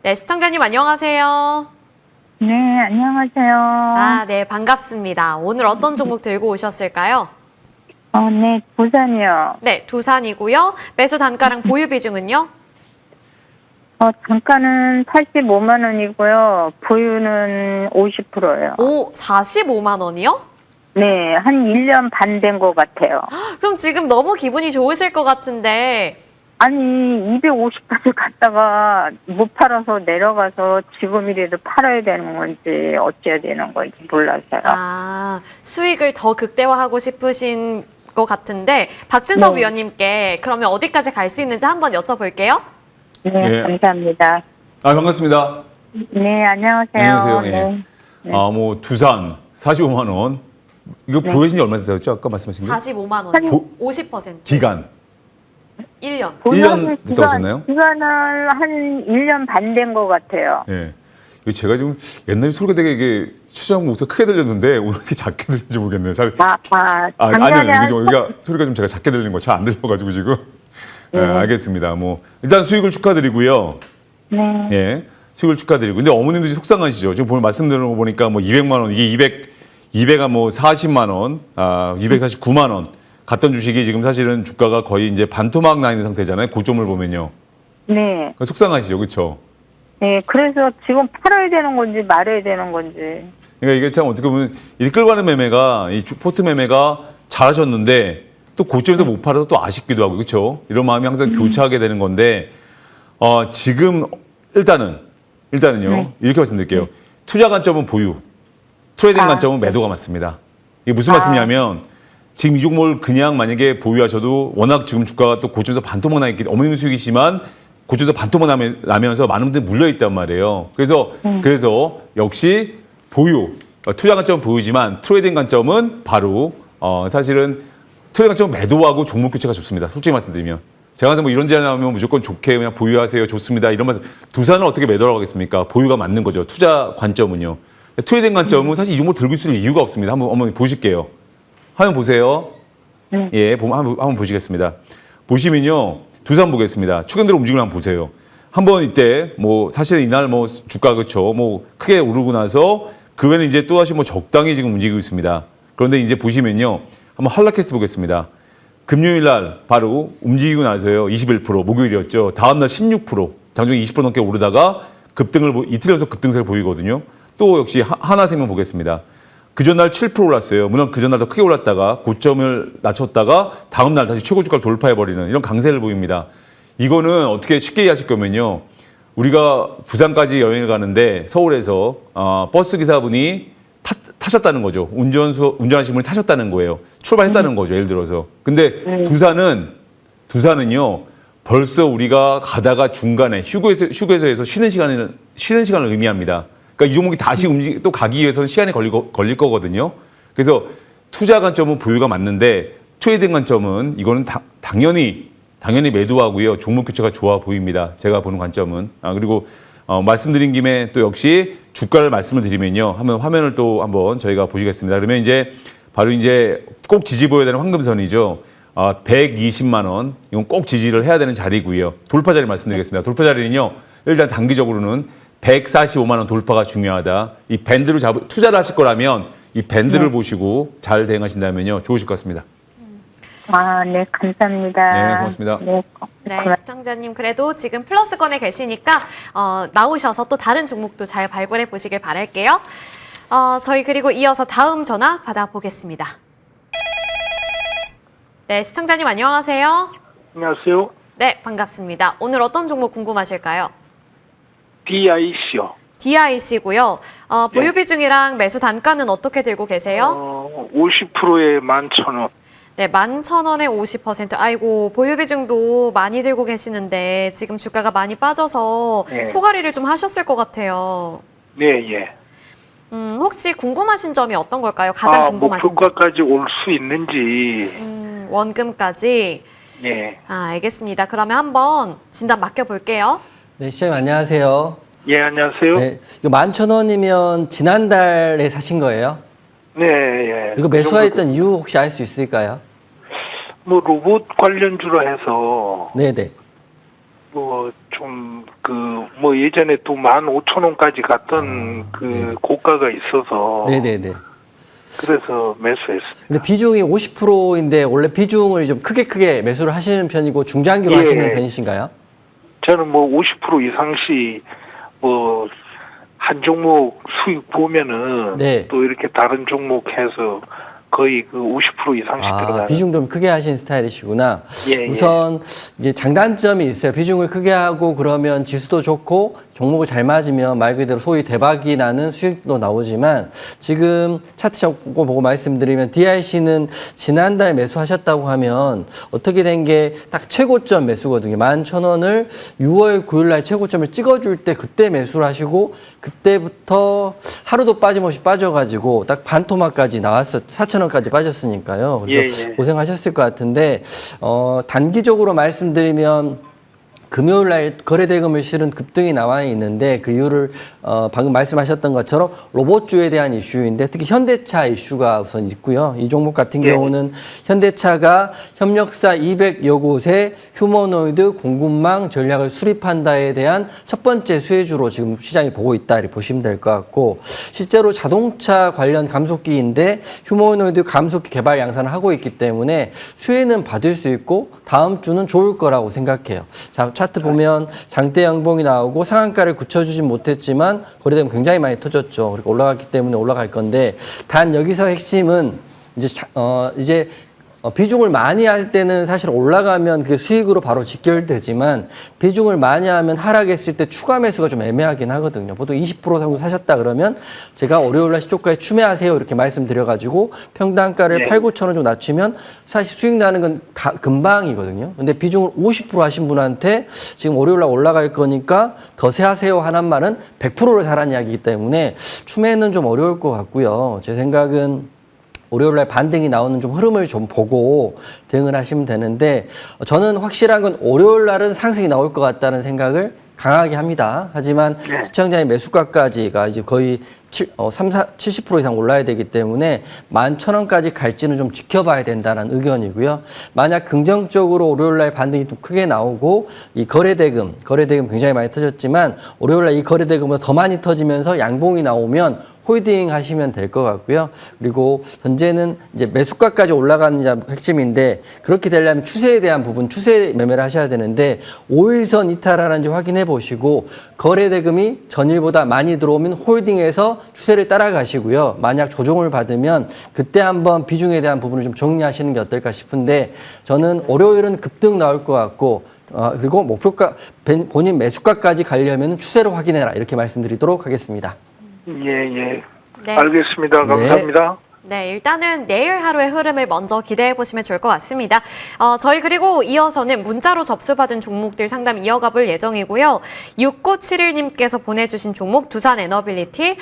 네, 시청자님 안녕하세요. 네, 안녕하세요. 네, 반갑습니다. 오늘 어떤 종목 들고 오셨을까요? 네, 부산이요. 네, 두산이고요. 매수 단가랑 보유 비중은요? 단가는 85만 원이고요. 보유는 50%예요. 오, 45만 원이요? 네, 한 1년 반 된 것 같아요. 그럼 지금 너무 기분이 좋으실 것 같은데 아니, 250까지 갔다가 못 팔아서 내려가서 지금이라도 팔아야 되는 건지 어찌해야 되는 건지 몰라서요. 수익을 더 극대화하고 싶으신 것 같은데 박진섭 네. 위원님께 그러면 어디까지 갈 수 있는지 한번 여쭤볼게요. 네, 예. 감사합니다. 반갑습니다. 네, 안녕하세요. 안녕하세요. 예. 네. 두산 45만 원. 이거 네. 보유하신 지 얼마 됐죠? 아까 말씀하신 게? 45만 원이요. 보- 50%. 기간. 1년. 1년 됐다고 하셨나요? 기간은 한 1년 반 된 것 같아요. 예. 이거 제가 지금 옛날에 소리가 되게 이게 추정 목소리 크게 들렸는데 오늘 이렇게 작게 들리는지 모르겠네요. 아니요. 이게 좀 여기가 소리가 좀 제가 작게 들리는 거 잘 안 들려가지고 지금. 예, 알겠습니다. 일단 수익을 축하드리고요. 네. 예. 수익을 축하드리고. 근데 어머님도 속상하시죠? 지금 보면 말씀드리는 거 보니까 200만 원, 이게 200가 40만 원, 249만 원 갔던 주식이 지금 사실은 주가가 거의 이제 반토막 나 있는 상태잖아요. 고점을 보면요. 네. 그러니까 속상하시죠? 그렇죠? 네, 그래서 지금 팔아야 되는 건지 말아야 되는 건지. 그러니까 이게 참 어떻게 보면 이 끌고 가는 매매가 이 포트 매매가 잘하셨는데 또 고점에서 못 팔아서 또 아쉽기도 하고 그렇죠? 이런 마음이 항상 교차하게 되는 건데 지금 일단은요 이렇게 말씀드릴게요. 투자 관점은 보유, 트레이딩 관점은 매도가 맞습니다. 이게 무슨 말씀이냐면 지금 이 종목을 그냥 만약에 보유하셔도 워낙 지금 주가가 또 고점에서 반토막 나 있기 어머님 수익이지만 고점에서 반토막 나면서 많은 분들이 물려 있단 말이에요. 그래서 역시 보유, 투자 관점은 보유지만 트레이딩 관점은 바로 사실은 트레이딩 관점은 매도하고 종목 교체가 좋습니다. 솔직히 말씀드리면. 제가 뭐 이런 제안 나오면 무조건 좋게 그냥 보유하세요. 좋습니다. 이런 말씀. 두산을 어떻게 매도하라고 하겠습니까? 보유가 맞는 거죠. 투자 관점은요. 트레이딩 관점은 사실 이 종목 들고 있을 이유가 없습니다. 한번 어머니 보실게요. 화면 보세요. 예, 한번 보시겠습니다. 보시면요. 두산 보겠습니다. 최근대로 움직임을 한번 보세요. 한번 이때 뭐 사실 이날 뭐 주가 그쵸. 뭐 크게 오르고 나서 그 외에는 이제 또다시 뭐 적당히 지금 움직이고 있습니다. 그런데 이제 보시면요. 한번 한락해서 보겠습니다. 금요일 날 바로 움직이고 나서요. 21%, 목요일이었죠. 다음 날 16%, 장중에 20% 넘게 오르다가 이틀 연속 급등세를 보이거든요. 또 역시 하나생명 보겠습니다. 그 전날 7% 올랐어요. 물론 그 전날 더 크게 올랐다가 고점을 낮췄다가 다음 날 다시 최고 주가를 돌파해버리는 이런 강세를 보입니다. 이거는 어떻게 쉽게 이해하실 거면요. 우리가 부산까지 여행을 가는데 서울에서 버스 기사분이 타셨다는 거죠. 운전하시는 분이 타셨다는 거예요. 출발했다는 거죠. 예를 들어서. 근데 두산은요. 벌써 우리가 가다가 중간에 휴게소에서 쉬는 시간을 의미합니다. 그러니까 이 종목이 다시 또 가기 위해서는 시간이 걸릴 거거든요. 그래서 투자 관점은 보유가 맞는데 트레이딩 관점은 이거는 당연히 매도하고요. 종목 교체가 좋아 보입니다. 제가 보는 관점은. 그리고 말씀드린 김에 또 역시 주가를 말씀을 드리면요. 한번 화면을 또 한번 저희가 보시겠습니다. 그러면 이제 바로 이제 꼭 지지보여야 되는 황금선이죠. 120만 원. 이건 꼭 지지를 해야 되는 자리고요. 돌파 자리 말씀드리겠습니다. 돌파 자리는요. 일단 단기적으로는 145만 원 돌파가 중요하다. 이 밴드를 투자를 하실 거라면 이 밴드를 보시고 잘 대응하신다면요. 좋으실 것 같습니다. 네, 감사합니다. 네, 고맙습니다. 네, 시청자님 그래도 지금 플러스권에 계시니까 나오셔서 또 다른 종목도 잘 발굴해 보시길 바랄게요. 저희 그리고 이어서 다음 전화 받아보겠습니다. 네, 시청자님 안녕하세요. 안녕하세요. 네, 반갑습니다. 오늘 어떤 종목 궁금하실까요? DIC요. DIC고요. 보유 비중이랑 매수 단가는 어떻게 들고 계세요? 50%에 11,000원. 네, 11,000원에 50%. 아이고, 보유 비중도 많이 들고 계시는데 지금 주가가 많이 빠져서 네. 소가리를 좀 하셨을 것 같아요. 네, 예. 혹시 궁금하신 점이 어떤 걸까요? 가장 궁금하신 점. 목표가까지 올 수 있는지. 원금까지. 네. 알겠습니다. 그러면 한번 진단 맡겨볼게요. 네, 시장님 안녕하세요. 예, 안녕하세요. 네, 이거 11,000원이면 지난달에 사신 거예요? 네, 예. 이거 매수했던 이유 혹시 알 수 있을까요? 뭐 로봇 관련주로 해서 네네. 뭐 좀 뭐 예전에 또 15,000원까지 갔던 네네. 고가가 있어서 네네네. 그래서 매수했습니다. 근데 비중이 50%인데 원래 비중을 좀 크게 매수를 하시는 편이고 중장기로 예. 하시는 편이신가요? 저는 뭐 50% 이상씩 뭐 한 종목 수익 보면은 네. 또 이렇게 다른 종목 해서 거의 그 50% 이상씩 들어가요. 비중 좀 크게 하시는 스타일이시구나. 예, 우선 이제 장단점이 있어요. 비중을 크게 하고 그러면 지수도 좋고 종목을 잘 맞으면 말 그대로 소위 대박이 나는 수익도 나오지만 지금 차트 잡고 보고 말씀드리면 DIC는 지난달 매수하셨다고 하면 어떻게 된 게 딱 최고점 매수거든요. 11,000원을 6월 9일 날 최고점을 찍어줄 때 그때 매수를 하시고 그때부터 하루도 빠짐없이 빠져가지고 딱 반토막까지 나왔어 4,000원까지 빠졌으니까요. 그래서 예. 고생하셨을 것 같은데 단기적으로 말씀드리면 금요일 날 거래대금을 실은 급등이 나와 있는데 그 이유를 방금 말씀하셨던 것처럼 로봇주에 대한 이슈인데 특히 현대차 이슈가 우선 있고요. 이 종목 같은 경우는 현대차가 협력사 200여 곳에 휴머노이드 공급망 전략을 수립한다에 대한 첫 번째 수혜주로 지금 시장이 보고 있다 이렇게 보시면 될 것 같고 실제로 자동차 관련 감속기인데 휴머노이드 감속기 개발 양산을 하고 있기 때문에 수혜는 받을 수 있고 다음 주는 좋을 거라고 생각해요. 자, 차트 보면 장대 양봉이 나오고 상한가를 굳혀주진 못했지만 거래대금 굉장히 많이 터졌죠. 그리고 올라갔기 때문에 올라갈 건데 단 여기서 핵심은 이제 비중을 많이 할 때는 사실 올라가면 그게 수익으로 바로 직결되지만 비중을 많이 하면 하락했을 때 추가 매수가 좀 애매하긴 하거든요. 보통 20% 정도 사셨다 그러면 제가 월요일날 시초가에 추매하세요 이렇게 말씀드려가지고 평단가를 8, 9천 원 정도 낮추면 사실 수익 나는 건 금방이거든요. 근데 비중을 50% 하신 분한테 지금 월요일날 올라갈 거니까 더 세하세요 하는 말은 100%를 사라는 이야기이기 때문에 추매는 좀 어려울 것 같고요. 제 생각은 월요일날 반등이 나오는 좀 흐름을 좀 보고 대응을 하시면 되는데 저는 확실한 건 월요일날은 상승이 나올 것 같다는 생각을 강하게 합니다. 하지만 시청자의 매수가까지가 이제 거의 70% 이상 올라야 되기 때문에 11,000원까지 갈지는 좀 지켜봐야 된다는 의견이고요. 만약 긍정적으로 월요일날 반등이 좀 크게 나오고 이 거래대금 굉장히 많이 터졌지만 월요일날 이 거래대금보다 더 많이 터지면서 양봉이 나오면 홀딩 하시면 될 것 같고요. 그리고 현재는 이제 매수가까지 올라가는 게 핵심인데 그렇게 되려면 추세에 대한 부분, 추세 매매를 하셔야 되는데 5일선 이탈하는지 확인해 보시고 거래 대금이 전일보다 많이 들어오면 홀딩해서 추세를 따라가시고요. 만약 조정을 받으면 그때 한번 비중에 대한 부분을 좀 정리하시는 게 어떨까 싶은데 저는 월요일은 급등 나올 것 같고 그리고 목표가 본인 매수가까지 가려면 추세로 확인해라 이렇게 말씀드리도록 하겠습니다. 예. 네. 알겠습니다. 감사합니다. 네, 일단은 내일 하루의 흐름을 먼저 기대해 보시면 좋을 것 같습니다. 저희 그리고 이어서는 문자로 접수받은 종목들 상담 이어가 볼 예정이고요. 6971님께서 보내주신 종목 두산 에너빌리티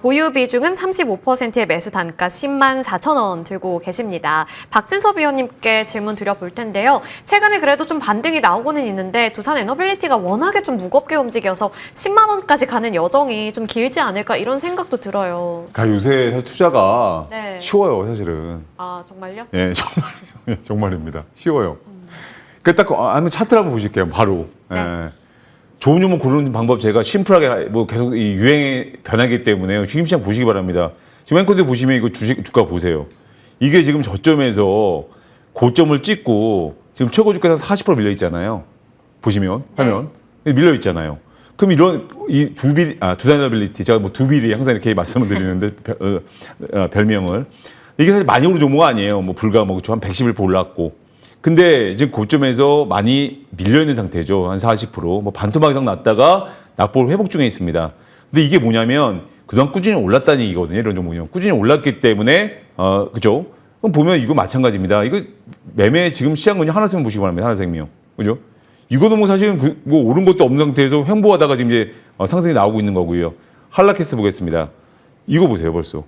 보유 비중은 35%의 매수 단가 10만 4천 원 들고 계십니다. 박진섭 위원님께 질문 드려볼 텐데요. 최근에 그래도 좀 반등이 나오고는 있는데 두산 에너빌리티가 워낙에 좀 무겁게 움직여서 10만 원까지 가는 여정이 좀 길지 않을까 이런 생각도 들어요. 요새 사실 투자가 네. 쉬워요, 사실은. 아, 정말요? 예, 정말, 정말입니다. 쉬워요. 딱 한번 차트를 한번 보실게요, 바로. 네. 예. 좋은 종목 고르는 방법 제가 심플하게 뭐 계속 이 유행에 변하기 때문에 주식시장 보시기 바랍니다. 지금 앵커들 보시면 이거 주가 보세요. 이게 지금 저점에서 고점을 찍고 지금 최고 주가에서 40% 밀려 있잖아요. 보시면, 화면. 밀려 있잖아요. 그럼 이런 이 두산에너빌리티 제가 뭐 두비리 항상 이렇게 말씀을 드리는데 별명을 이게 사실 많이 오른 종목 아니에요. 뭐 불과 뭐 한 111% 올랐고 근데 지금 고점에서 많이 밀려 있는 상태죠. 한 40%. 뭐 반토막 이상 났다가 낙폭 회복 중에 있습니다. 근데 이게 뭐냐면 그동안 꾸준히 올랐다는 얘기거든요. 이런 종목은요. 꾸준히 올랐기 때문에 그죠? 그럼 보면 이거 마찬가지입니다. 이거 매매 지금 시장은요 하나생명 보시기 바랍니다. 하나생명. 그죠? 이거도 뭐 사실은 뭐 오른 것도 없는 상태에서 횡보하다가 지금 이제 상승이 나오고 있는 거고요. 한라캐스트 보겠습니다. 이거 보세요, 벌써.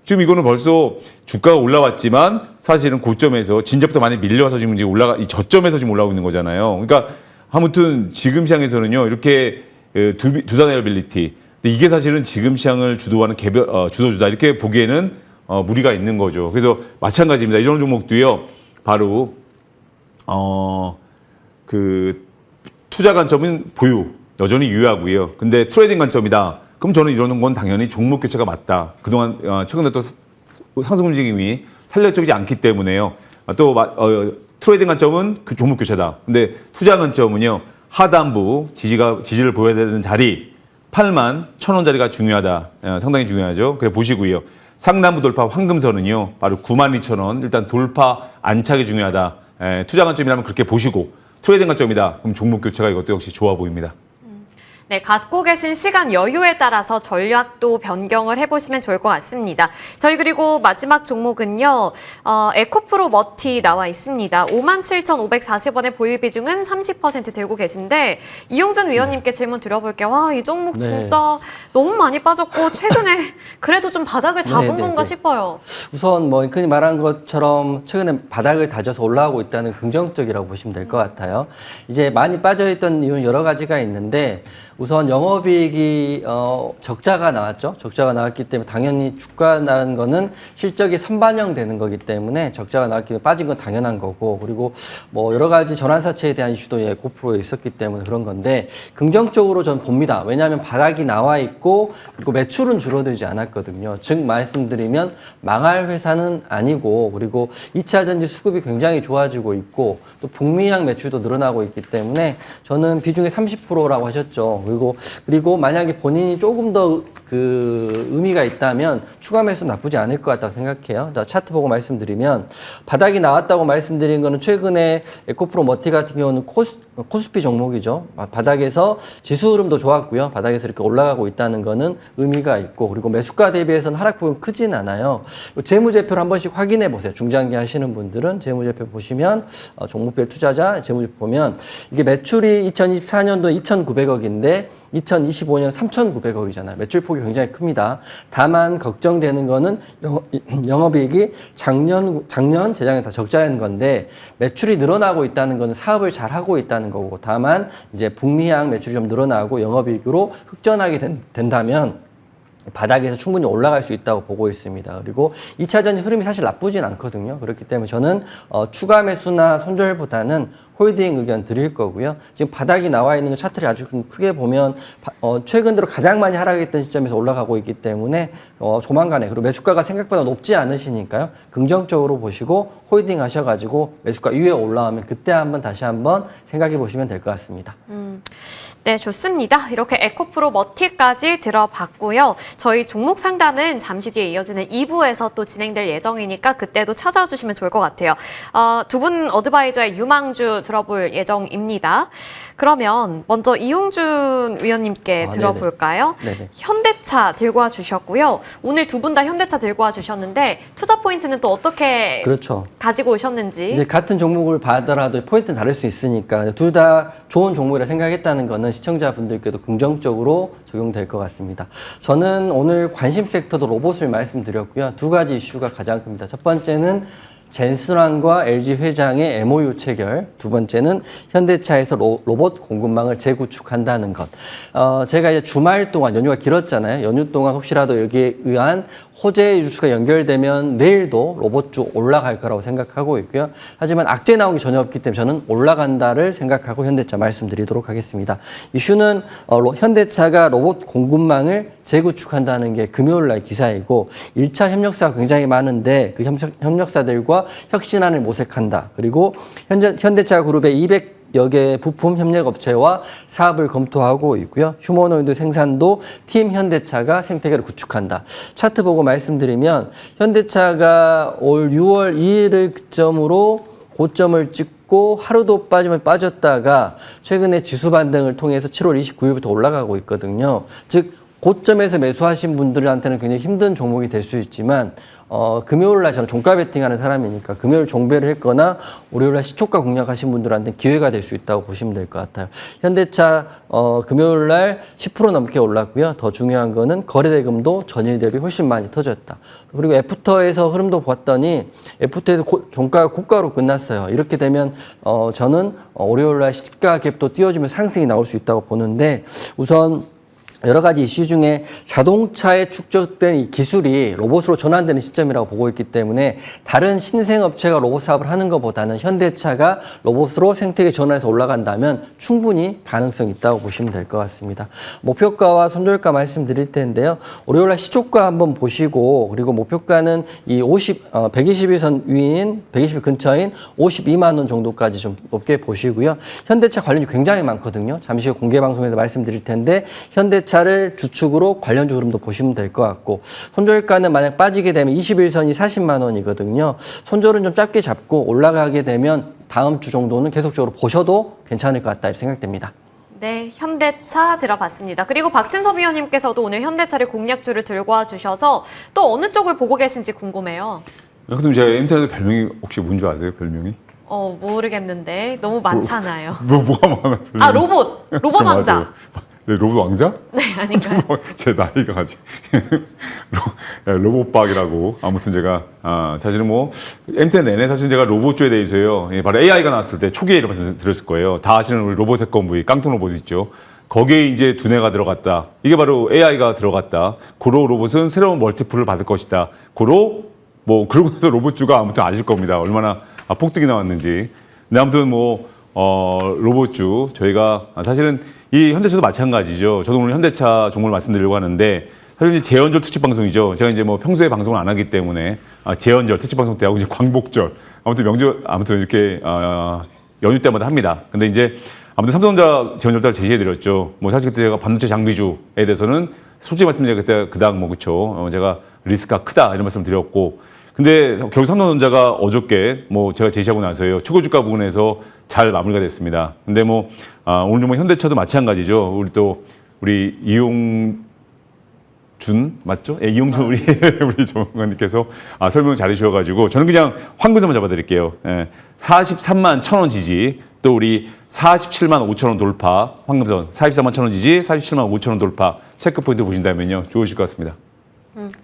지금 이거는 벌써 주가가 올라왔지만 사실은 고점에서 진작부터 많이 밀려와서 지금 이제 이 저점에서 지금 올라오고 있는 거잖아요. 그러니까 아무튼 지금 시장에서는요, 이렇게 두산에너빌리티. 근데 이게 사실은 지금 시장을 주도하는 주도주다. 이렇게 보기에는 무리가 있는 거죠. 그래서 마찬가지입니다. 이런 종목도요, 바로, 투자 관점은 보유, 여전히 유효하고요. 근데 트레이딩 관점이다. 그럼 저는 이러는 건 당연히 종목 교체가 맞다. 그동안 최근에 또 상승 움직임이 탄력적이지 않기 때문에요. 또 트레이딩 관점은 그 종목 교체다. 근데 투자 관점은요. 하단부 지지를 보여야 되는 자리 81,000원짜리가 중요하다. 상당히 중요하죠. 그래 보시고요. 상단부 돌파 황금선은요. 바로 92,000원. 일단 돌파 안착이 중요하다. 투자 관점이라면 그렇게 보시고 트레이딩 관점이다. 그럼 종목 교체가 이것도 역시 좋아 보입니다. 네, 갖고 계신 시간 여유에 따라서 전략도 변경을 해보시면 좋을 것 같습니다. 저희 그리고 마지막 종목은요. 에코프로 머티 나와 있습니다. 57,540원의 보유 비중은 30% 들고 계신데 이용준 위원님께 질문 드려볼게요. 와, 이 종목 진짜 너무 많이 빠졌고 최근에 그래도 좀 바닥을 잡은 건가 싶어요. 우선 뭐 흔히 말한 것처럼 최근에 바닥을 다져서 올라오고 있다는 긍정적이라고 보시면 될 것 같아요. 이제 많이 빠져있던 이유는 여러 가지가 있는데 우선 영업이익이 적자가 나왔죠. 적자가 나왔기 때문에 당연히 주가 나는 거는 실적이 선반영되는 거기 때문에 적자가 나왔기 때문에 빠진 건 당연한 거고 그리고 뭐 여러 가지 전환사채에 대한 이슈도 에코프로에 있었기 때문에 그런 건데 긍정적으로 전 봅니다. 왜냐하면 바닥이 나와 있고 그리고 매출은 줄어들지 않았거든요. 즉 말씀드리면 망할 회사는 아니고 그리고 2차 전지 수급이 굉장히 좋아지고 있고 또 북미향 매출도 늘어나고 있기 때문에 저는 비중이 30%라고 하셨죠. 그리고 만약에 본인이 조금 더 그 의미가 있다면 추가 매수 나쁘지 않을 것 같다고 생각해요. 자, 차트 보고 말씀드리면 바닥이 나왔다고 말씀드린 거는 최근에 에코프로 머티 같은 경우는 코스피 종목이죠. 바닥에서 지수 흐름도 좋았고요. 바닥에서 이렇게 올라가고 있다는 거는 의미가 있고, 그리고 매수가 대비해서는 하락폭은 크진 않아요. 재무제표를 한 번씩 확인해 보세요. 중장기 하시는 분들은 재무제표 보시면 종목별 투자자 재무제표 보면 이게 매출이 2024년도 2,900억인데 2025년 3,900억이잖아요. 매출폭이 굉장히 큽니다. 다만 걱정되는 거는 영업이익이 작년 재작년 다 적자인 건데 매출이 늘어나고 있다는 거는 사업을 잘 하고 있다는 거고, 다만 이제 북미향 매출이 좀 늘어나고 영업이익으로 흑전하게 된다면 바닥에서 충분히 올라갈 수 있다고 보고 있습니다. 그리고 2차전지 흐름이 사실 나쁘진 않거든요. 그렇기 때문에 저는 추가 매수나 손절보다는 홀딩 의견 드릴 거고요. 지금 바닥이 나와 있는 차트를 아주 크게 보면 최근 들어 가장 많이 하락했던 시점에서 올라가고 있기 때문에 조만간에, 그리고 매수가가 생각보다 높지 않으시니까요. 긍정적으로 보시고 홀딩 하셔가지고 매수가 위에 올라오면 그때 다시 한번 생각해 보시면 될 것 같습니다. 네, 좋습니다. 이렇게 에코프로 머티까지 들어봤고요. 저희 종목 상담은 잠시 뒤에 이어지는 2부에서 또 진행될 예정이니까 그때도 찾아주시면 좋을 것 같아요. 두 분 어드바이저의 유망주 들어볼 예정입니다. 그러면 먼저 이용준 위원님께 들어볼까요? 네네. 현대차 들고 와주셨고요. 오늘 두 분 다 현대차 들고 와주셨는데 투자 포인트는 또 어떻게 그렇죠. 가지고 오셨는지. 이제 같은 종목을 봐더라도 포인트는 다를 수 있으니까 둘 다 좋은 종목이라 생각했다는 거는 시청자분들께도 긍정적으로 적용될 것 같습니다. 저는 오늘 관심 섹터도 로봇을 말씀드렸고요. 두 가지 이슈가 가장 큽니다. 첫 번째는 젠슨왕과 LG 회장의 MOU 체결, 두 번째는 현대차에서 로봇 공급망을 재구축한다는 것. 제가 이제 주말 동안 연휴가 길었잖아요. 연휴 동안 혹시라도 여기에 의한 호재 뉴스가 연결되면 내일도 로봇주 올라갈 거라고 생각하고 있고요. 하지만 악재 나온 게 전혀 없기 때문에 저는 올라간다를 생각하고 현대차 말씀드리도록 하겠습니다. 이슈는 현대차가 로봇 공급망을 재구축한다는 게 금요일 날 기사이고 1차 협력사가 굉장히 많은데 그 협력사들과 혁신안을 모색한다. 그리고 현대차 그룹의 200여 개 부품 협력업체와 사업을 검토하고 있고요. 휴머노이드 생산도 팀 현대차가 생태계를 구축한다. 차트 보고 말씀드리면 현대차가 올 6월 2일을 기점으로 고점을 찍고 하루도 빠지면 빠졌다가 최근에 지수 반등을 통해서 7월 29일부터 올라가고 있거든요. 즉 고점에서 매수하신 분들한테는 굉장히 힘든 종목이 될 수 있지만 금요일 날 저는 종가 베팅하는 사람이니까 금요일 종배를 했거나 월요일 날 시초가 공략하신 분들한테 기회가 될 수 있다고 보시면 될 것 같아요. 현대차 금요일 날 10% 넘게 올랐고요. 더 중요한 거는 거래 대금도 전일 대비 훨씬 많이 터졌다. 그리고 애프터에서 흐름도 봤더니 애프터에서 종가가 고가로 끝났어요. 이렇게 되면 저는 월요일 날 시가 갭도 띄워주면 상승이 나올 수 있다고 보는데, 우선 여러 가지 이슈 중에 자동차에 축적된 이 기술이 로봇으로 전환되는 시점이라고 보고 있기 때문에 다른 신생업체가 로봇 사업을 하는 것보다는 현대차가 로봇으로 생태계 전환해서 올라간다면 충분히 가능성이 있다고 보시면 될 것 같습니다. 목표가와 손절가 말씀드릴 텐데요. 월요일날 시초가 한번 보시고, 그리고 목표가는 이 121선 위인 120일 근처인 52만 원 정도까지 좀 높게 보시고요. 현대차 관련주 굉장히 많거든요. 잠시 후 공개 방송에서 말씀드릴 텐데 현대차를 주축으로 관련주 흐름도 보시면 될 것 같고, 손절가는 만약 빠지게 되면 21선이 40만 원이거든요. 손절은 좀 짧게 잡고 올라가게 되면 다음 주 정도는 계속적으로 보셔도 괜찮을 것 같다 이렇게 생각됩니다. 네, 현대차 들어봤습니다. 그리고 박진섭 위원님께서도 오늘 현대차를 공략주를 들고 와주셔서 또 어느 쪽을 보고 계신지 궁금해요. 그럼 제가 인터넷 별명이 혹시 뭔지 아세요? 별명이? 모르겠는데 너무 많잖아요. 뭐가 많아요? 로봇 왕자. 맞아요. 네, 로봇 왕자? 네, 아닌가요? 제 나이가 아직 로봇박이라고. 아무튼 제가 사실은 뭐 MT 내내 사실 제가 로봇주에 대해서요, 바로 AI가 나왔을 때 초기에 이런 말씀 드렸을 거예요. 다 아시는 우리 로봇 태권브이 깡통 로봇 있죠. 거기에 이제 두뇌가 들어갔다. 이게 바로 AI가 들어갔다. 고로 로봇은 새로운 멀티플을 받을 것이다. 고로 뭐 그러고 나서 로봇주가 아무튼 아실 겁니다. 얼마나 폭등이 나왔는지. 근데 아무튼 뭐 로봇주 저희가 사실은 이 현대차도 마찬가지죠. 저도 오늘 현대차 종목을 말씀드리려고 하는데, 사실 이제 재연절 특집 방송이죠. 제가 이제 뭐 평소에 방송을 안 하기 때문에 재연절 특집 방송 때 하고 이제 광복절, 아무튼 명절, 아무튼 이렇게 연휴 때마다 합니다. 근데 이제 아무튼 삼성전자 재연절 때 제시해드렸죠. 뭐 사실 그때 제가 반도체 장비주에 대해서는 솔직히 말씀드리면 그때 그당 뭐 그쵸. 제가 리스크가 크다 이런 말씀 드렸고. 근데 결국 삼성전자가 어저께 뭐 제가 제시하고 나서요. 최고주가 부분에서 잘 마무리가 됐습니다. 근데 뭐 오늘 뭐 현대차도 마찬가지죠. 우리 이용준 맞죠? 예, 이용준 우리 전문가님께서 설명 잘 해주셔가지고 저는 그냥 황금선만 잡아드릴게요. 예, 43만 1,000원 지지 또 우리 47만 5천 원 돌파 황금선 44만 1,000원 지지 47만 5천 원 돌파 체크 포인트 보신다면요 좋으실 것 같습니다.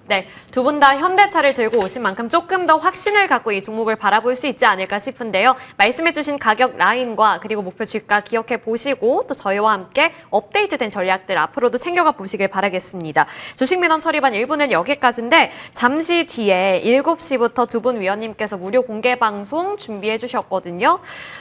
네, 두 분 다 현대차를 들고 오신 만큼 조금 더 확신을 갖고 이 종목을 바라볼 수 있지 않을까 싶은데요. 말씀해주신 가격 라인과 그리고 목표 주가 기억해 보시고 또 저희와 함께 업데이트된 전략들 앞으로도 챙겨가 보시길 바라겠습니다. 주식민원 처리반 1부는 여기까지인데 잠시 뒤에 7시부터 두 분 위원님께서 무료 공개 방송 준비해 주셨거든요.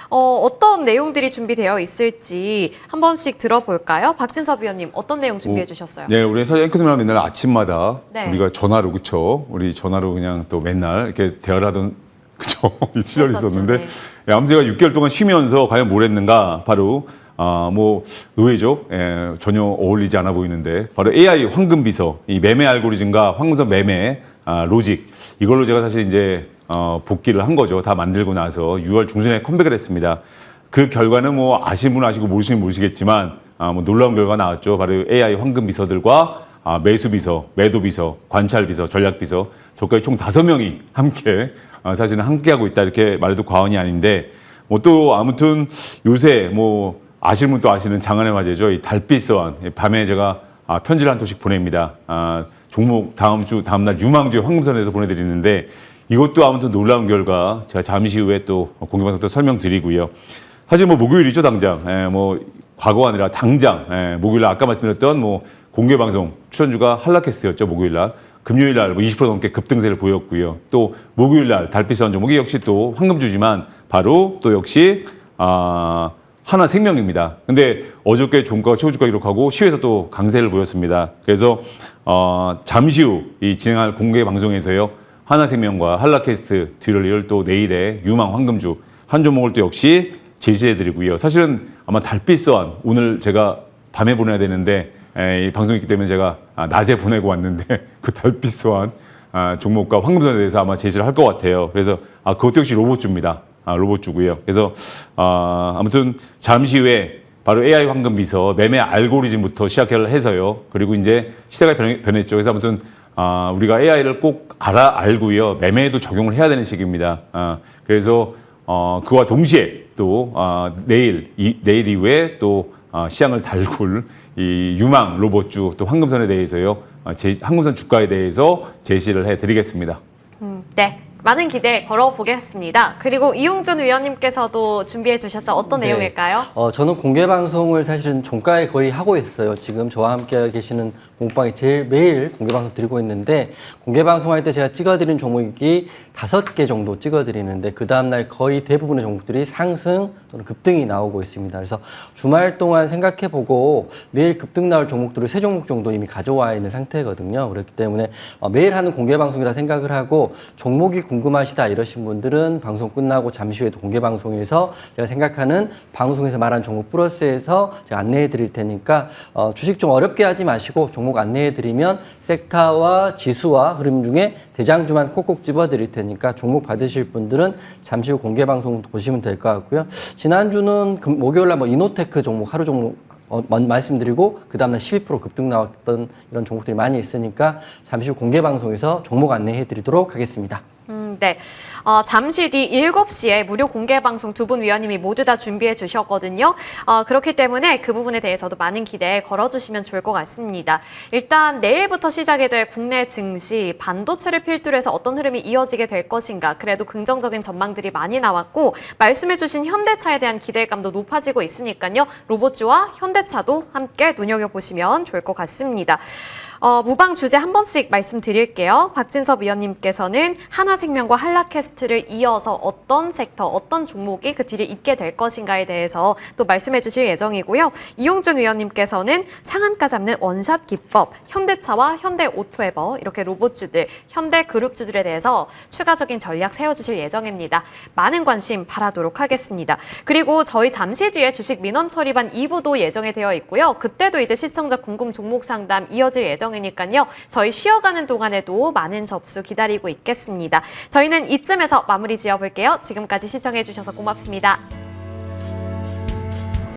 어떤 내용들이 준비되어 있을지 한 번씩 들어볼까요? 박진섭 위원님 어떤 내용 준비해 주셨어요? 네, 우리 사실 앵커님이랑 맨날 아침마다 네. 우리가 전화로 그쵸? 우리 전화로 그냥 또 맨날 이렇게 대화를 하던 그쵸? 이 시절이 그랬었죠, 있었는데 네. 예, 아무튼 제가 6개월 동안 쉬면서 과연 뭘 했는가 바로 뭐 의외죠? 예, 전혀 어울리지 않아 보이는데 바로 AI 황금 비서 이 매매 알고리즘과 황금선 매매 로직 이걸로 제가 사실 이제 복귀를 한 거죠. 다 만들고 나서 6월 중순에 컴백을 했습니다. 그 결과는 뭐 아시는 분 아시고 모르시는 분 모르시겠지만 뭐 놀라운 결과가 나왔죠. 바로 AI 황금 비서들과 매수 비서, 매도 비서, 관찰 비서, 전략 비서 저까지 총 5명이 함께 사실은 함께하고 있다 이렇게 말해도 과언이 아닌데 뭐 또 아무튼 요새 뭐 아시는 분 또 아시는 장안의 화제죠. 이 달빛 서한 밤에 제가 편지를 한 통씩 보냅니다. 종목 다음날 유망주의 황금선에서 보내드리는데 이것도 아무튼 놀라운 결과 제가 잠시 후에 또 공개방송 때 설명드리고요. 사실 뭐 목요일이죠 당장 뭐 과거가 아니라 당장 목요일 날 아까 말씀드렸던 뭐 공개방송 출연주가 한라캐스트였죠 목요일 날 금요일 날 뭐 20% 넘게 급등세를 보였고요. 또 목요일 날 달빛선 종목이 역시 또 황금주지만 바로 또 역시 하나생명입니다. 근데 어저께 종가가 최고주가 기록하고 시외에서 또 강세를 보였습니다. 그래서 잠시 후 이 진행할 공개 방송에서요 하나생명과 한라캐스트 뒤를 이을 또 내일의 유망 황금주 한 종목을 또 역시 제시해드리고요. 사실은 아마 달빛선 오늘 제가 밤에 보내야 되는데 이 방송이 있기 때문에 제가 낮에 보내고 왔는데 그 달빛선 종목과 황금선에 대해서 아마 제시를 할 것 같아요. 그래서 그것도 역시 로봇주입니다. 로봇주고요. 그래서 아무튼 잠시 후에 바로 AI 황금 비서 매매 알고리즘부터 시작을 해서요. 그리고 이제 시대가 변했죠. 그래서 아무튼 우리가 AI를 꼭 알고요. 매매에도 적용을 해야 되는 시기입니다. 그래서 그와 동시에 또 내일 이후에 또 시장을 달굴 이 유망 로봇주 또 황금선에 대해서요. 황금선 주가에 대해서 제시를 해드리겠습니다. 네. 많은 기대 걸어보겠습니다. 그리고 이용준 위원님께서도 준비해 주셨죠. 어떤 네. 내용일까요? 저는 공개 방송을 사실은 종가에 거의 하고 있어요. 지금 저와 함께 계시는 공방이 매일 공개 방송 드리고 있는데 공개 방송할 때 제가 찍어드린 종목이 5개 정도 찍어드리는데 그 다음날 거의 대부분의 종목들이 상승 또는 급등이 나오고 있습니다. 그래서 주말 동안 생각해보고 내일 급등 나올 종목들을 3종목 정도 이미 가져와 있는 상태거든요. 그렇기 때문에 매일 하는 공개 방송이라 생각을 하고 종목이 궁금하시다 이러신 분들은 방송 끝나고 잠시 후에도 공개 방송에서 제가 생각하는 방송에서 말한 종목 플러스에서 제가 안내해 드릴 테니까 주식 좀 어렵게 하지 마시고 종목 안내해 드리면 섹터와 지수와 흐름 중에 대장주만 꼭꼭 집어 드릴 테니까 종목 받으실 분들은 잠시 후 공개 방송 보시면 될 것 같고요. 지난주는 목요일 날 이노테크 종목 하루 종목 말씀드리고 그 다음날 12% 급등 나왔던 이런 종목들이 많이 있으니까 잠시 후 공개 방송에서 종목 안내해 드리도록 하겠습니다. 네. 잠시 뒤 7시에 무료 공개 방송 두 분 위원님이 모두 다 준비해 주셨거든요. 그렇기 때문에 그 부분에 대해서도 많은 기대 걸어주시면 좋을 것 같습니다. 일단 내일부터 시작이 될 국내 증시, 반도체를 필두로 해서 어떤 흐름이 이어지게 될 것인가. 그래도 긍정적인 전망들이 많이 나왔고 말씀해 주신 현대차에 대한 기대감도 높아지고 있으니까요. 로봇주와 현대차도 함께 눈여겨보시면 좋을 것 같습니다. 무방 주제 한 번씩 말씀드릴게요. 박진섭 위원님께서는 하나생 하나생명과 한라캐스트를 이어서 어떤 섹터, 어떤 종목이 그 뒤를 잇게 될 것인가에 대해서 또 말씀해 주실 예정이고요. 이용준 위원님께서는 상한가 잡는 원샷 기법, 현대차와 현대오토에버 이렇게 로봇주들, 현대그룹주들에 대해서 추가적인 전략 세워주실 예정입니다. 많은 관심 바라도록 하겠습니다. 그리고 저희 잠시 뒤에 주식 민원 처리반 2부도 예정이 되어 있고요. 그때도 이제 시청자 궁금 종목 상담 이어질 예정이니까요. 저희 쉬어가는 동안에도 많은 접수 기다리고 있겠습니다. 저희는 이쯤에서 마무리 지어볼게요. 지금까지 시청해주셔서 고맙습니다.